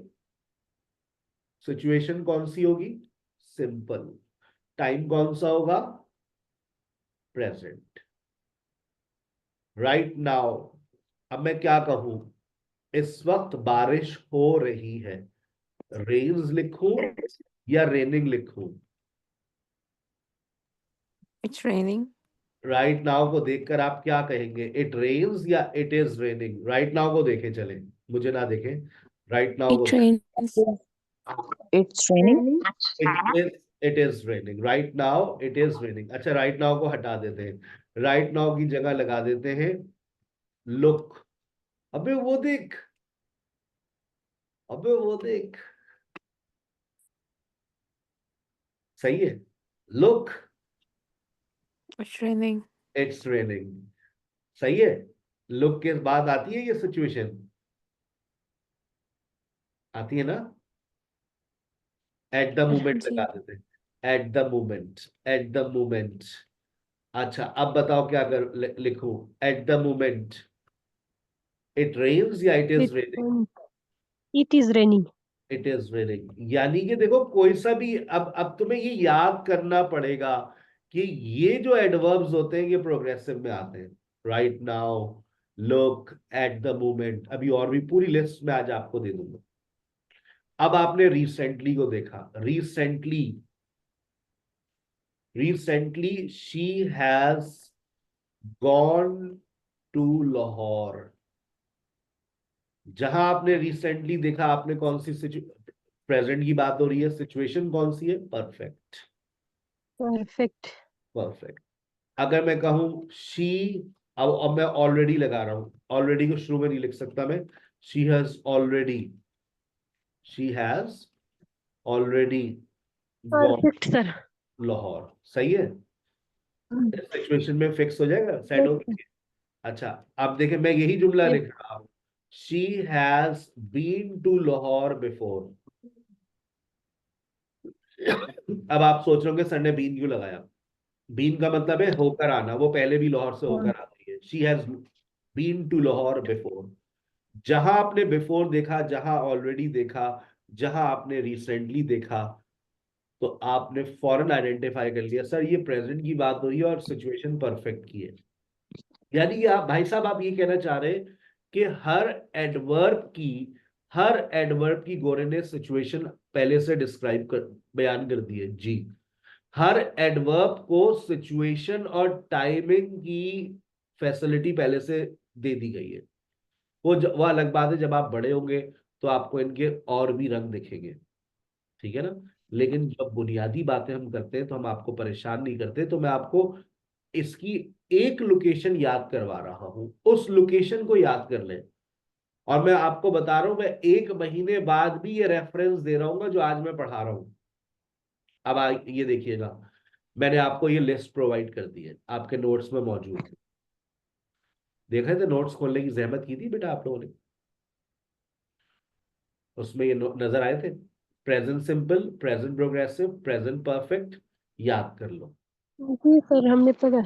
सिचुएशन कौन सी होगी? सिंपल। टाइम कौन सा होगा? प्रेजेंट। राइट नाउ, अब मैं क्या कहूं? इस वक्त बारिश हो रही है, रेन्स लिखूं या रेनिंग लिखूं? It's raining. राइट नाउ को देखकर आप क्या कहेंगे? इट रेन्स या it is raining? Right now को देखें, चले मुझे ना देखें, राइट नाउ को It rains. It's raining. It is raining. Right now it is raining. अच्छा राइट नाउ को हटा देते हैं, राइट नाउ की जगह लगा देते हैं लुक। अबे वो देख, अबे वो देख, सही है। Look, It's raining. It's raining, सही है। लुक के बाद आती है ये सिचुएशन, आती है ना? एट द हाँ मोमेंट जी। लगा देते हैं, at the moment, at the moment. अच्छा अब बताओ क्या कर लिखूं? At the moment it rains या it is raining? It is raining. It is raining. यानी कि देखो कोई सा भी, अब तुम्हें ये याद करना पड़ेगा कि ये जो एडवर्ब्स होते हैं ये प्रोग्रेसिव में आते हैं। Right now, look, eight the moment, अभी और भी पूरी लिस्ट में आज आपको दे दूंगा। अब आपने रिसेंटली को देखा, recently, recently she has gone to Lahore. जहां आपने रिसेंटली देखा, आपने कौन सी प्रेजेंट की बात हो रही है, सिचुएशन कौन सी है? परफेक्ट। Perfect. परफेक्ट। अगर मैं कहूं शी, अब मैं ऑलरेडी लगा रहा हूं, ऑलरेडी को शुरू में नहीं लिख सकता मैं। She has already, she has already gone Perfect, sir. Lahore, सही है। सिचुएशन में फिक्स हो जाएगा, सेट हो Okay. गया। अच्छा अब देखें, मैं यही जुमला लिख रहा हूं, she has been to Lahore before. अब आप सोच रहे होंगे सर ने बीन क्यों लगाया? बीन का मतलब है होकर आना, वो पहले भी लाहौर से होकर आती है। She has been to Lahore before. जहां आपने बिफोर देखा, जहां ऑलरेडी देखा, जहां आपने रिसेंटली देखा, तो आपने फौरन आइडेंटिफाई कर लिया सर ये प्रेजेंट की बात हो रही है और सिचुएशन परफेक्ट की है। यानी कि आप भाई साहब आप ये कहना चाह रहे हैं कि हर एडवर्ब की गोरे ने सिचुएशन पहले से डिस्क्राइब कर, बयान कर दी है जी। हर एडवर्ब को सिचुएशन और टाइमिंग की फैसिलिटी पहले से दे दी गई है। वो अलग बात है, जब आप बड़े होंगे तो आपको इनके और भी रंग दिखेंगे, ठीक है ना? लेकिन जब बुनियादी बातें हम करते हैं तो हम आपको परेशान नहीं करते। तो मैं आपको इसकी एक लोकेशन याद करवा रहा हूं, उस लोकेशन को याद कर लें। और मैं आपको बता रहा हूं, मैं 1 महीने बाद भी ये रेफरेंस दे रहा हूं जो आज मैं पढ़ा रहा हूं। अब ये देखिएगा, मैंने आपको ये लिस्ट प्रोवाइड कर दी है, आपके नोट्स में मौजूद है। देखा थे नोट्स खोलने की जहमत की थी बेटा आप लोगों ने, उसमें ये नजर आए थे। Present simple, present progressive, present perfect, याद कर लो। जी सर, हमने पढ़ा।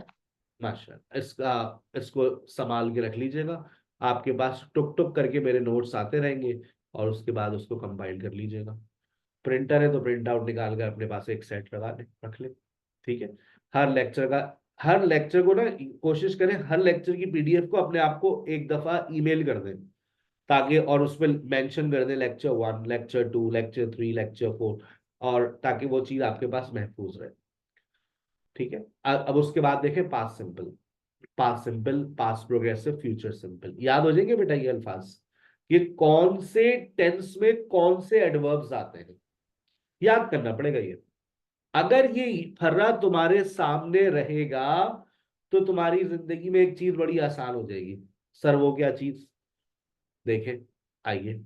माशाल्लाह, इसको संभाल के रख लीजिएगा, आपके पास टुक टुक करके मेरे नोट्स आते रहेंगे और उसके बाद उसको कंपाइल कर लीजिएगा। प्रिंटर है तो प्रिंट आउट निकाल कर अपने पास एक सेट लगा ले, रख ले, ठीक है। हर लेक्चर को ना कोशिश करें हर लेक्चर की पीडीएफ को अपने आप को एक दफा ईमेल कर दें, ताकि और उसमें मेंशन कर दें लेक्चर 1, लेक्चर 2, लेक्चर 3, लेक्चर 4, और ताकि वो चीज आपके पास महफूज रहे, ठीक है। अब उसके बाद देखें past simple, past simple, past progressive, future simple. याद हो जाएंगे बेटा ये अल्फाज, कि कौन से टेंस में कौन से एडवर्ब्स आते हैं, याद करना पड़ेगा ये। अगर ये फर्रा तुम्हारे सामने रहेगा तो तुम्हारी जिंदगी में एक चीज बड़ी आसान हो जाएगी। सर वो क्या चीज, देखें, आइए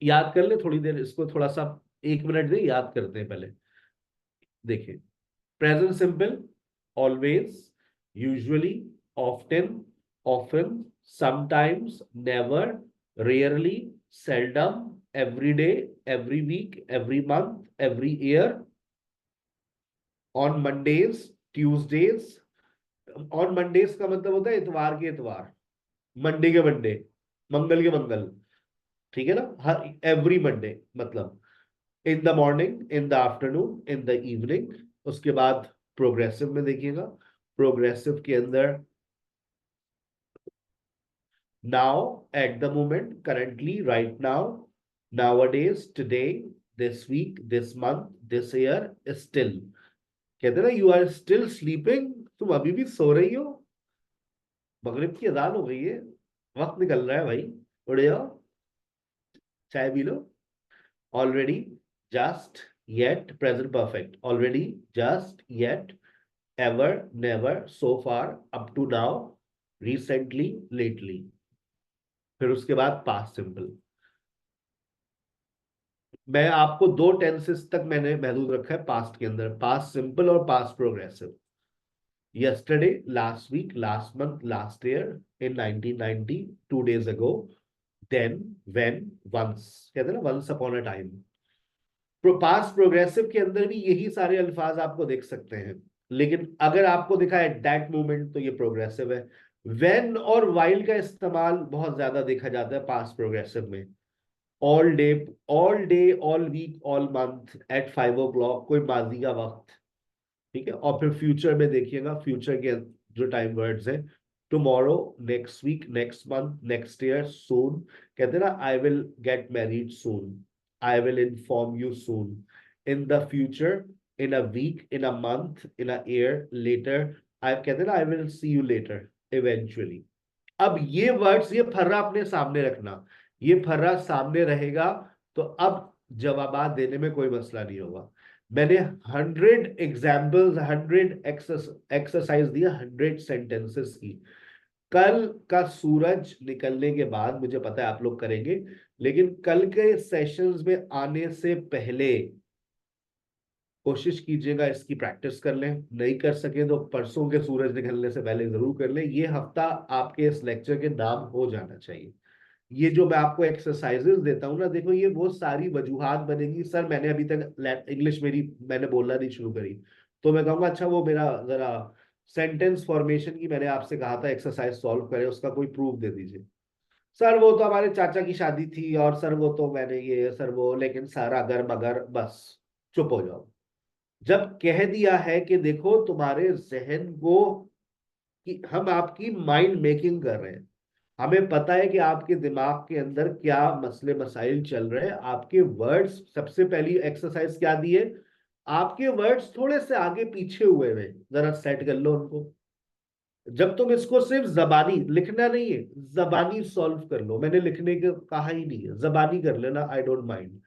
याद कर ले थोड़ी देर, इसको थोड़ा सा 1 मिनट दे, याद करते हैं पहले। देखिए, present simple, always, usually, often, often, sometimes, never, rarely, seldom, every day, every week, every month, every year, on Mondays, Tuesdays. On Mondays का मतलब होता है इतवार के इतवार, मंडे के मंडे, मंगल के मंगल, ठीक है ना। हर एवरी मंडे मतलब in the morning, in the afternoon, in the evening. उसके बाद प्रोग्रेसिव में देखिएगा, प्रोग्रेसिव के अंदर now, at the moment, currently, right now, nowadays, today, this week, this month, this year, still. कहते ना यू आर स्टिल स्लीपिंग, तुम अभी भी सो रही हो, मगरिब की अजान हो गई है, वक्त निकल रहा है भाई, उड़ जाओ, चाय पी लो। Already, just, yet, present perfect, already, just, yet, ever, never, so far, up to now, recently, lately. फिर उसके बाद पास्ट सिंपल। मैं आपको 2 टेंसेस तक मैंने महदूद रखा है पास्ट के अंदर, पास्ट सिंपल और past progressive. yesterday, last week, last month, last year, in 1990, 2 days ago, then, when, once, कहते हैं ना once upon a time। Past progressive के अंदर भी यही सारे अल्फाज आपको देख सकते हैं, लेकिन अगर आपको दिखा है दैट मोमेंट तो ये प्रोग्रेसिव है। व्हेन और वाइल का इस्तेमाल बहुत ज्यादा देखा जाता है पास्ट प्रोग्रेसिव में। All day, all day, all week, all month, at 5 o'clock, कोई माजी का वक्त, ठीक है। और फिर फ्यूचर में देखिएगा, फ्यूचर के जो टाइम वर्ड्स हैं, tomorrow, next week, next month, next year, soon. कहते हैं ना I will get married soon, I will inform you soon, in the future, in a week, in a month, in a year, later. I कहते हैं ना I will see you later, eventually. अब ये words, ये फर्रा अपने सामने रखना, ये फर्रा सामने रहेगा तो अब जवाबात देने में कोई मसला नहीं होगा। मैंने 100 एग्जाम्पल्स, 100 एक्सरसाइज दिया, 100 सेंटेंसेस की। कल का सूरज निकलने के बाद मुझे पता है आप लोग करेंगे, लेकिन कल के सेशंस में आने से पहले कोशिश कीजिएगा इसकी प्रैक्टिस कर लें। नहीं कर सके तो परसों के सूरज निकलने से पहले जरूर कर लें। ये हफ्ता आपके इस लेक्चर के नाम हो जाना चाहिए। ये जो मैं आपको एक्सरसाइजेस देता हूँ ना, देखो ये वो सारी वजूहात बनेगी, सर मैंने अभी तक इंग्लिश मेरी मैंने बोलना नहीं शुरू करी, तो मैं कहूँगा अच्छा वो मेरा जरा सेंटेंस फॉर्मेशन की मैंने आपसे कहा था एक्सरसाइज सॉल्व करें, उसका कोई प्रूफ दे दीजिए। सर वो तो हमारे चाचा की शादी थी, और सर वो तो मैंने ये, सर वो, लेकिन सर अगर मगर, बस चुप हो जाओ। जब कह दिया है कि देखो तुम्हारे जहन को, कि हम आपकी माइंड मेकिंग कर रहे हैं, हमें पता है कि आपके दिमाग के अंदर क्या मसले मसाइल चल रहे हैं, आपके वर्ड्स, सबसे पहली एक्सरसाइज क्या दी है, आपके वर्ड्स थोड़े से आगे पीछे हुए हुए, जरा सेट कर लो उनको। जब तुम इसको सिर्फ जबानी, लिखना नहीं है, जबानी सॉल्व कर लो, मैंने लिखने का कहा ही नहीं है, जबानी कर लेना, I don't mind.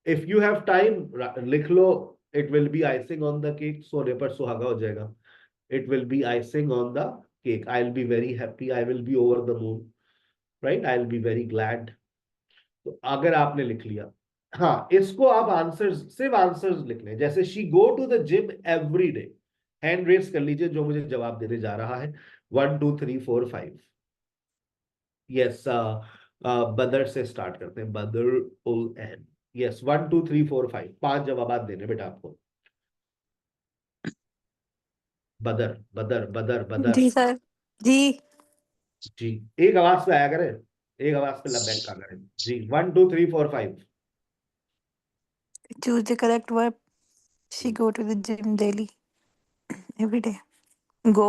If you have time लिख लो, it will be icing on the cake, सोने पर सुहागा हो जाएगा। It will be icing on the cake, I will be very happy, I will be over the moon, right, I will be very glad. तो अगर आपने लिख लिया, हाँ इसको आप आंसर्स, सिर्फ आंसर्स लिख लें, जैसे she go to the gym every day, hand raise कर लीजिए जो मुझे जवाब देने जा रहा है। 1 2 3 4 5। यस, बदर से स्टार्ट करते हैं, बदर उल एन। यस, 1 2 3 4 5, 5 जवाब देने बेटा आपको। बदर बदर बदर बदर। जी सर। जी। जी, एक आवाज पे आया करें, एक आवाज पे लबैक कहा करें जी। 1 2 3 4 5। Choose the correct verb. She go to the gym daily, every day. Go.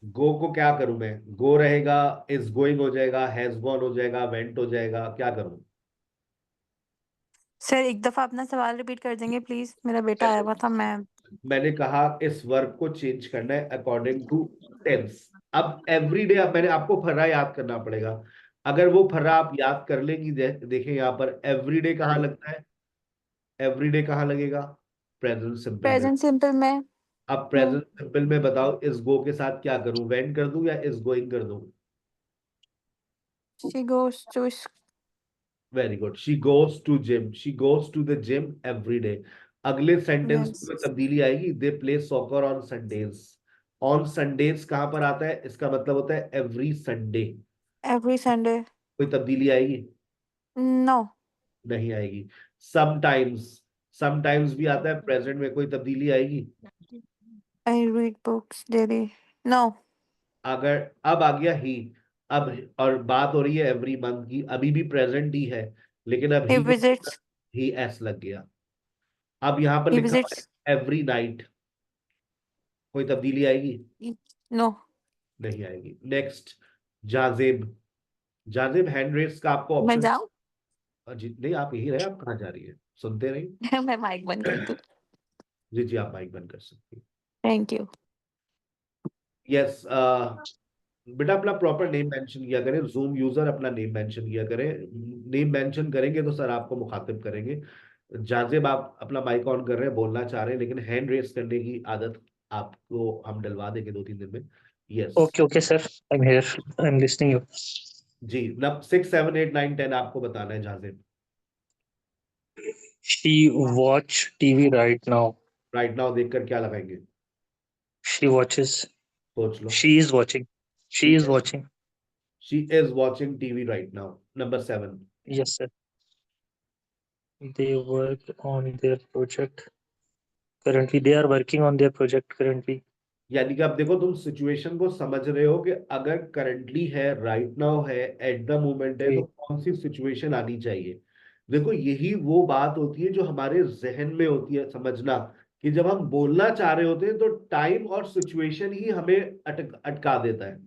गो को क्या करूं मैं? गो रहेगा, इज गोइंग हो जाएगा, हैज गॉन हो जाएगा, वेंट हो जाएगा, क्या करूं? सर एक दफा अपना सवाल रिपीट कर देंगे प्लीज, मेरा बेटा आया हुआ था। मैंने कहा इस वर्ब को चेंज करना है अकॉर्डिंग टू टेंस। अब एवरीडे, अब मैंने आपको फर्रा याद करना पड़ेगा। अगर वो फर्रा आप याद कर लेंगी, देखें यहाँ पर एवरीडे कहाँ लगता है? एवरीडे कहाँ लगेगा? प्रेजेंट सिंपल में। प्रेजेंट सिंपल में। अब प्रेजेंट सिंपल में बताओ, इस गो के साथ क्या करूं? वेंट कर दूं या इस गोइंग कर दूं? She goes to very good, she goes to gym, she goes to the gym every day. अगले सेंटेंस yes, में तब्दीली आएगी, they play soccer on Sundays. On Sundays कहां पर आता है? इसका मतलब होता है एवरी संडे। every Sunday. कोई तब्दीली आएगी? No, नहीं आएगी। समटाइम्स, समटाइम्स भी आता है प्रेजेंट में, कोई तब्दीली आएगी? I read books daily. No, अगर अब आ गया ही, अब, और बात हो रही है एवरी मंथ की, अभी भी प्रेजेंट ही है, लेकिन अब he ही को visits. ही एस लग गया। अब यहां पर He लिखा हुआ visits. है एवरी नाइट, कोई तब्दीली आएगी? No, नहीं आएगी। Next, Jazib. Jazib hand raise का आपको मैं ऑप्शन, जाऊं? जी नहीं, आप यही रहे, आप कहाँ जा रही है? सुनते नहीं? मैं माइक बंद कर दूं? जी जी, आप माइक बंद कर सकती हैं। Thank you. यस, बेटा अपना प्रॉपर नेम मेंशन किया करें, जूम यूजर अपना नेम मेंशन किया करें। नेम मेंशन करेंगे तो सर आपको मुखातिब करेंगे। जाजिब आप अपना माइक ऑन कर रहे हैं, बोलना चाह रहे हैं, लेकिन हैंड रेस करने की आदत आपको हम डलवा देंगे 2 3 दिन में। Yes Okay, sir. I'm here. I'm listening you. जी। नब 6 7 8 9 10 आपको बताना है Jazib. She watch TV right now. Right now देखकर क्या लगाएंगे? She watches. सोच लो। She is watching. She is watching. She is watching TV right now. Number 7. Yes, sir. They work on their project. Currently, they are working on their project currently. यानी कि अब देखो, तुम situation को समझ रहे हो कि अगर करंटली है, राइट नाउ है, एट द मोमेंट है, तो कौन सी सिचुएशन आनी चाहिए। देखो, यही वो बात होती है जो हमारे जहन में होती है, समझना कि जब हम बोलना चाह रहे होते हैं तो टाइम और सिचुएशन ही हमें अटका देता है।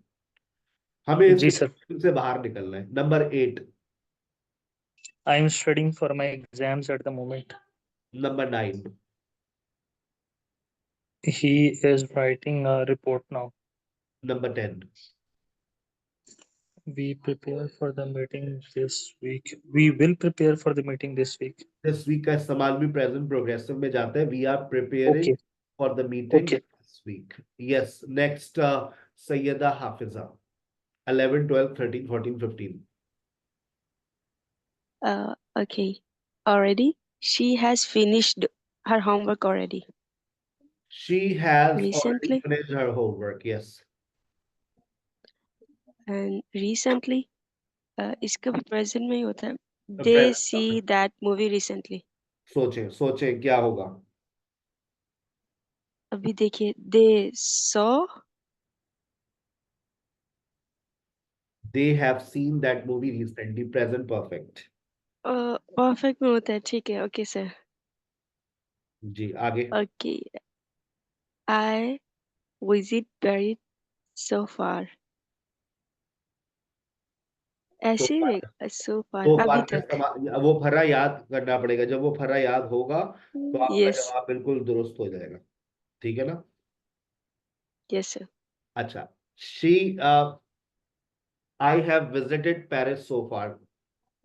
हमें इस जी, sir. सिचुएशन से बाहर निकलना है। Number 8। I am studying for my exams at the moment. Number 9। He is writing a report now. Number 10। We prepare for the meeting this week. We will prepare for the meeting this week. This week का इस्तेमाल भी present progressive में जाता है। We are preparing Okay. For the meeting Okay. This week. Yes, next, Saiyada Hafiza. 11 12 13 14 15। Okay. Already, she has finished her homework already. She has already Recently, finished her homework. Yes. and recently, इसका भी present में ही होता है. The They present see that movie recently. सोचें सोचें क्या होगा? अभी देखिए, they saw, They have seen that movie recently. Present perfect. perfect में होता है, ठीक है, okay sir. जी, आगे। Okay, I visit Paris so far. ऐसे So ही far, रहेगा, so far, so अभी far का तक. वो फर्रा याद करना पड़ेगा। जब वो फर्रा याद होगा तो आपका Yes, जवाब बिल्कुल दुरुस्त हो जाएगा। ठीक है ना? yes sir. अच्छा, she I have visited Paris so far.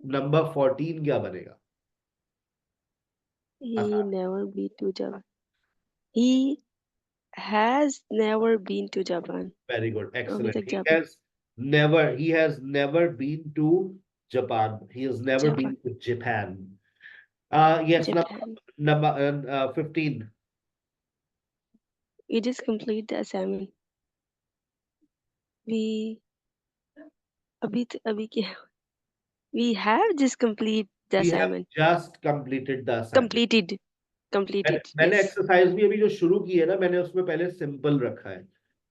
Number 14 क्या बनेगा? He आसान। never been to Japan. He has never been to Japan. Very good, अभी excellent. तक Japan. He has never been to Japan. He has never been to Japan. Yes, Japan. number 15. We just complete the assignment. We अभी क्या? We have just complete the We have assignment. just completed the assignment. Completed. मैंने Yes. Exercise भी अभी जो शुरू की है ना, मैंने उसमें पहले सिंपल रखा है,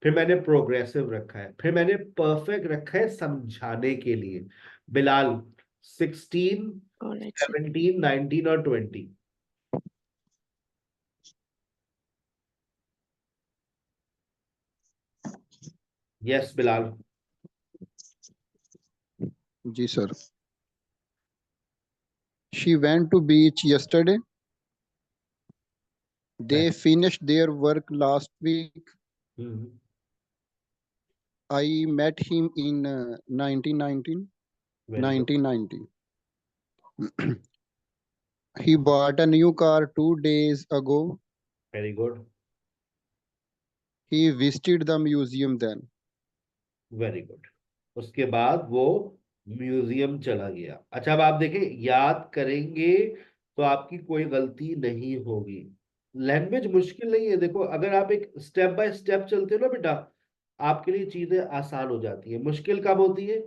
फिर मैंने प्रोग्रेसिव रखा है, फिर मैंने परफेक्ट रखा है समझाने के लिए। Bilal 16, All right, sir. 17, 19 और 20। यस बिलाल। जी sir. She went to beach yesterday. They finished their work last week. I met him in 1990. Very good. He bought a new car 2 days ago. Very good. He visited the museum then. Very good. उसके बाद वो museum चला गया। अच्छा अब आप देखें, याद करेंगे तो आपकी कोई गलती नहीं होगी। लैंग्वेज मुश्किल नहीं है। देखो अगर आप एक स्टेप बाय स्टेप चलते हो ना बेटा, आपके लिए चीजें आसान हो जाती है। मुश्किल कब होती है?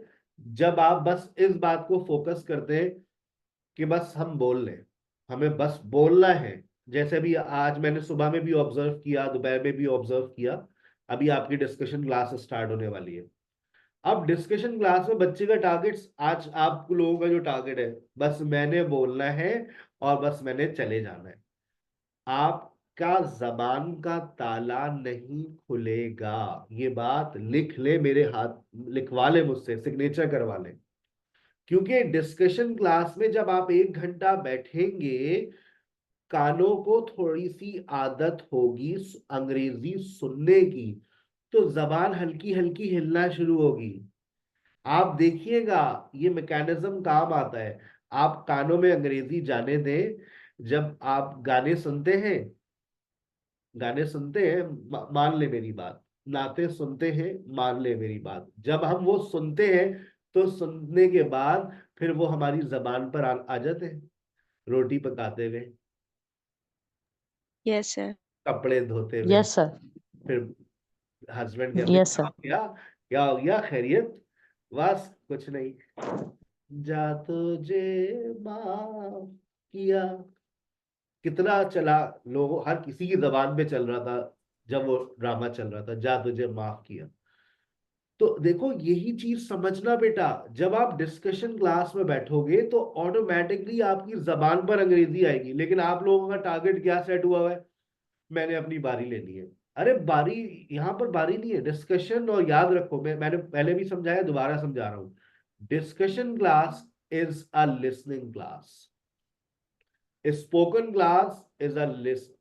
जब आप बस इस बात को फोकस करते हैं कि बस हम बोल लें, हमें बस बोलना है। जैसे भी आज मैंने सुबह में भी ऑब्जर्व किया, दोपहर में भी ऑब्जर्व किया, अभी आपकी डिस्कशन क्लास स्टार्ट होने वाली है। अब डिस्कशन क्लास में बच्चे का टारगेट, आज आप लोगों का जो टारगेट है, बस मैंने बोलना है और बस मैंने चले जाना है। आपका जबान का ताला नहीं खुलेगा। ये बात लिख ले, मेरे हाथ लिखवा ले, मुझसे सिग्नेचर करवा ले। क्योंकि डिस्कशन क्लास में जब आप 1 घंटा बैठेंगे, कानों को थोड़ी सी आदत होगी अंग्रेजी सुनने की, तो जबान हल्की हल्की हिलना शुरू होगी। आप देखिएगा ये मैकेनिज्म काम आता है। आप कानों में अंग्रेजी जाने दें। जब आप गाने सुनते हैं, मान ले मेरी बात, नाते सुनते हैं, मान ले मेरी बात, जब हम वो सुनते हैं तो सुनने के बाद फिर वो हमारी जबान पर आ जाते हैं। रोटी पकाते हुए, Yes, sir. कपड़े धोते हुए, Yes, sir. फिर हस्बैंड कहते Yes, sir. क्या हो गया, खैरियत? बस कुछ नहीं, जा तुझे माफ किया। कितना चला, लोगों हर किसी की जबान पे चल रहा था जब वो ड्रामा चल रहा था, जा तुझे माफ किया। तो देखो यही चीज समझना बेटा, जब आप डिस्कशन क्लास में बैठोगे तो ऑटोमेटिकली आपकी जबान पर अंग्रेजी आएगी। लेकिन आप लोगों का टारगेट क्या सेट हुआ है? मैंने अपनी बारी लेनी है। अरे बारी, यहाँ पर बारी नहीं है, डिस्कशन। और याद रखो, मैंने पहले भी समझाया, दोबारा समझा रहा हूं, discussion class is a listening class, spoken class is a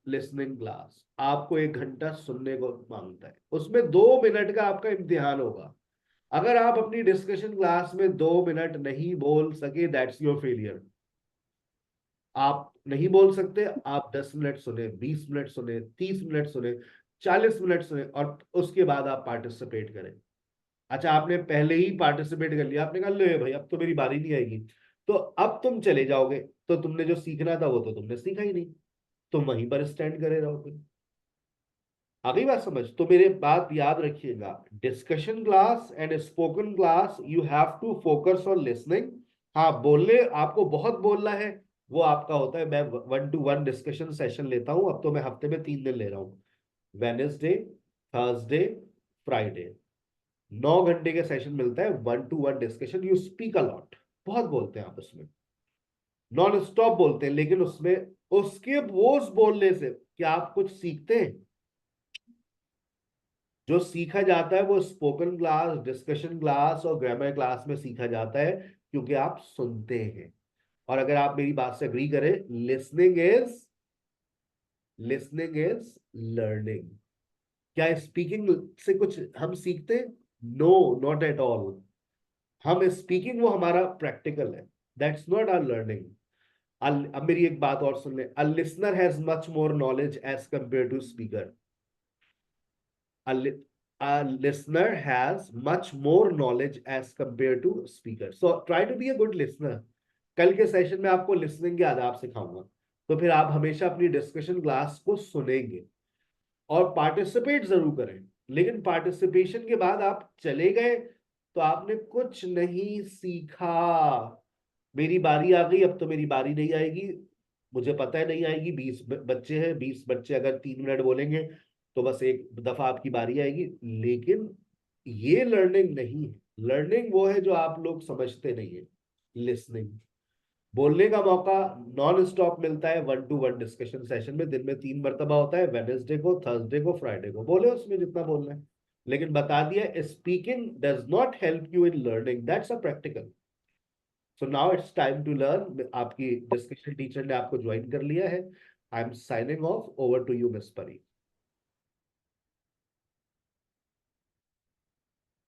listening class. आपको 1 घंटा सुनने को मांगता है, उसमें 2 मिनट का आपका इम्तिहान होगा। अगर आप अपनी डिस्कशन क्लास में 2 मिनट नहीं बोल सके, दैट्स योर फेलियर। आप नहीं बोल सकते, आप 10 मिनट सुने, 20 मिनट सुने, 30 मिनट सुने, 40 मिनट सुने, और उसके बाद आप पार्टिसिपेट करें। अच्छा आपने पहले ही पार्टिसिपेट कर लिया, आपने कहा ले भाई अब तो मेरी बारी नहीं आएगी, तो अब तुम चले जाओगे, तो तुमने जो सीखना था वो तो तुमने सीखा ही नहीं, तुम वहीं पर स्टैंड करे रहोगे। आ गई बात समझ? तो मेरे बात याद रखिएगा, discussion class and spoken class you have to focus on listening. हाँ बोलने, आपको बहुत बोलना है, वो आपका होता है। मैं 1-to-1 डिस्कशन सेशन लेता हूं, अब तो मैं हफ्ते में 3 दिन ले रहा हूं, वेडनेसडे, थर्सडे, फ्राइडे। 9 घंटे के सेशन मिलता है, 1-to-1 discussion. You speak a lot, बहुत बोलते हैं आप उसमें, नॉन स्टॉप बोलते हैं, लेकिन उसमें उसके वो बोलने से क्या आप कुछ सीखते हैं? जो सीखा जाता है वो स्पोकन क्लास, डिस्कशन क्लास और ग्रामर क्लास में सीखा जाता है, क्योंकि आप सुनते हैं। और अगर आप मेरी बात से अग्री करें, लिसनिंग इज लर्निंग। क्या स्पीकिंग से कुछ हम सीखते हैं? No, not at all. हम स्पीकिंग वो हमारा प्रैक्टिकल है, दैट्स नॉट आवर लर्निंग। अब मेरी एक बात और सुन ले, a listener has much more knowledge as compare to speaker. A listener has much more knowledge as compared to speaker. So try to be a good listener. कल के session में आपको लिसनिंग के आदाब सिखाऊंगा, तो फिर आप हमेशा अपनी डिस्कशन क्लास को सुनेंगे। और पार्टिसिपेट जरूर करें, लेकिन पार्टिसिपेशन के बाद आप चले गए तो आपने कुछ नहीं सीखा। मेरी बारी आ गई, अब तो मेरी बारी नहीं आएगी, मुझे पता है नहीं आएगी, 20 बच्चे हैं, 20 बच्चे अगर 3 मिनट बोलेंगे तो बस एक दफा आपकी बारी आएगी। लेकिन ये लर्निंग नहीं है। लर्निंग वो है जो आप लोग समझते नहीं है। लिसनिंग, बोलने का मौका नॉन स्टॉप मिलता है 1-to-1 डिस्कशन सेशन में, दिन में 3 मरतबा होता है, वेडनेसडे को, थर्सडे को, फ्राइडे को। बोले उसमें जितना बोलना है, लेकिन बता दिया speaking does not help you in learning, that's a practical. So now it's time to learn. आपकी डिस्कशन टीचर ने आपको ज्वाइन कर लिया है। I am signing off. Over to you miss परी।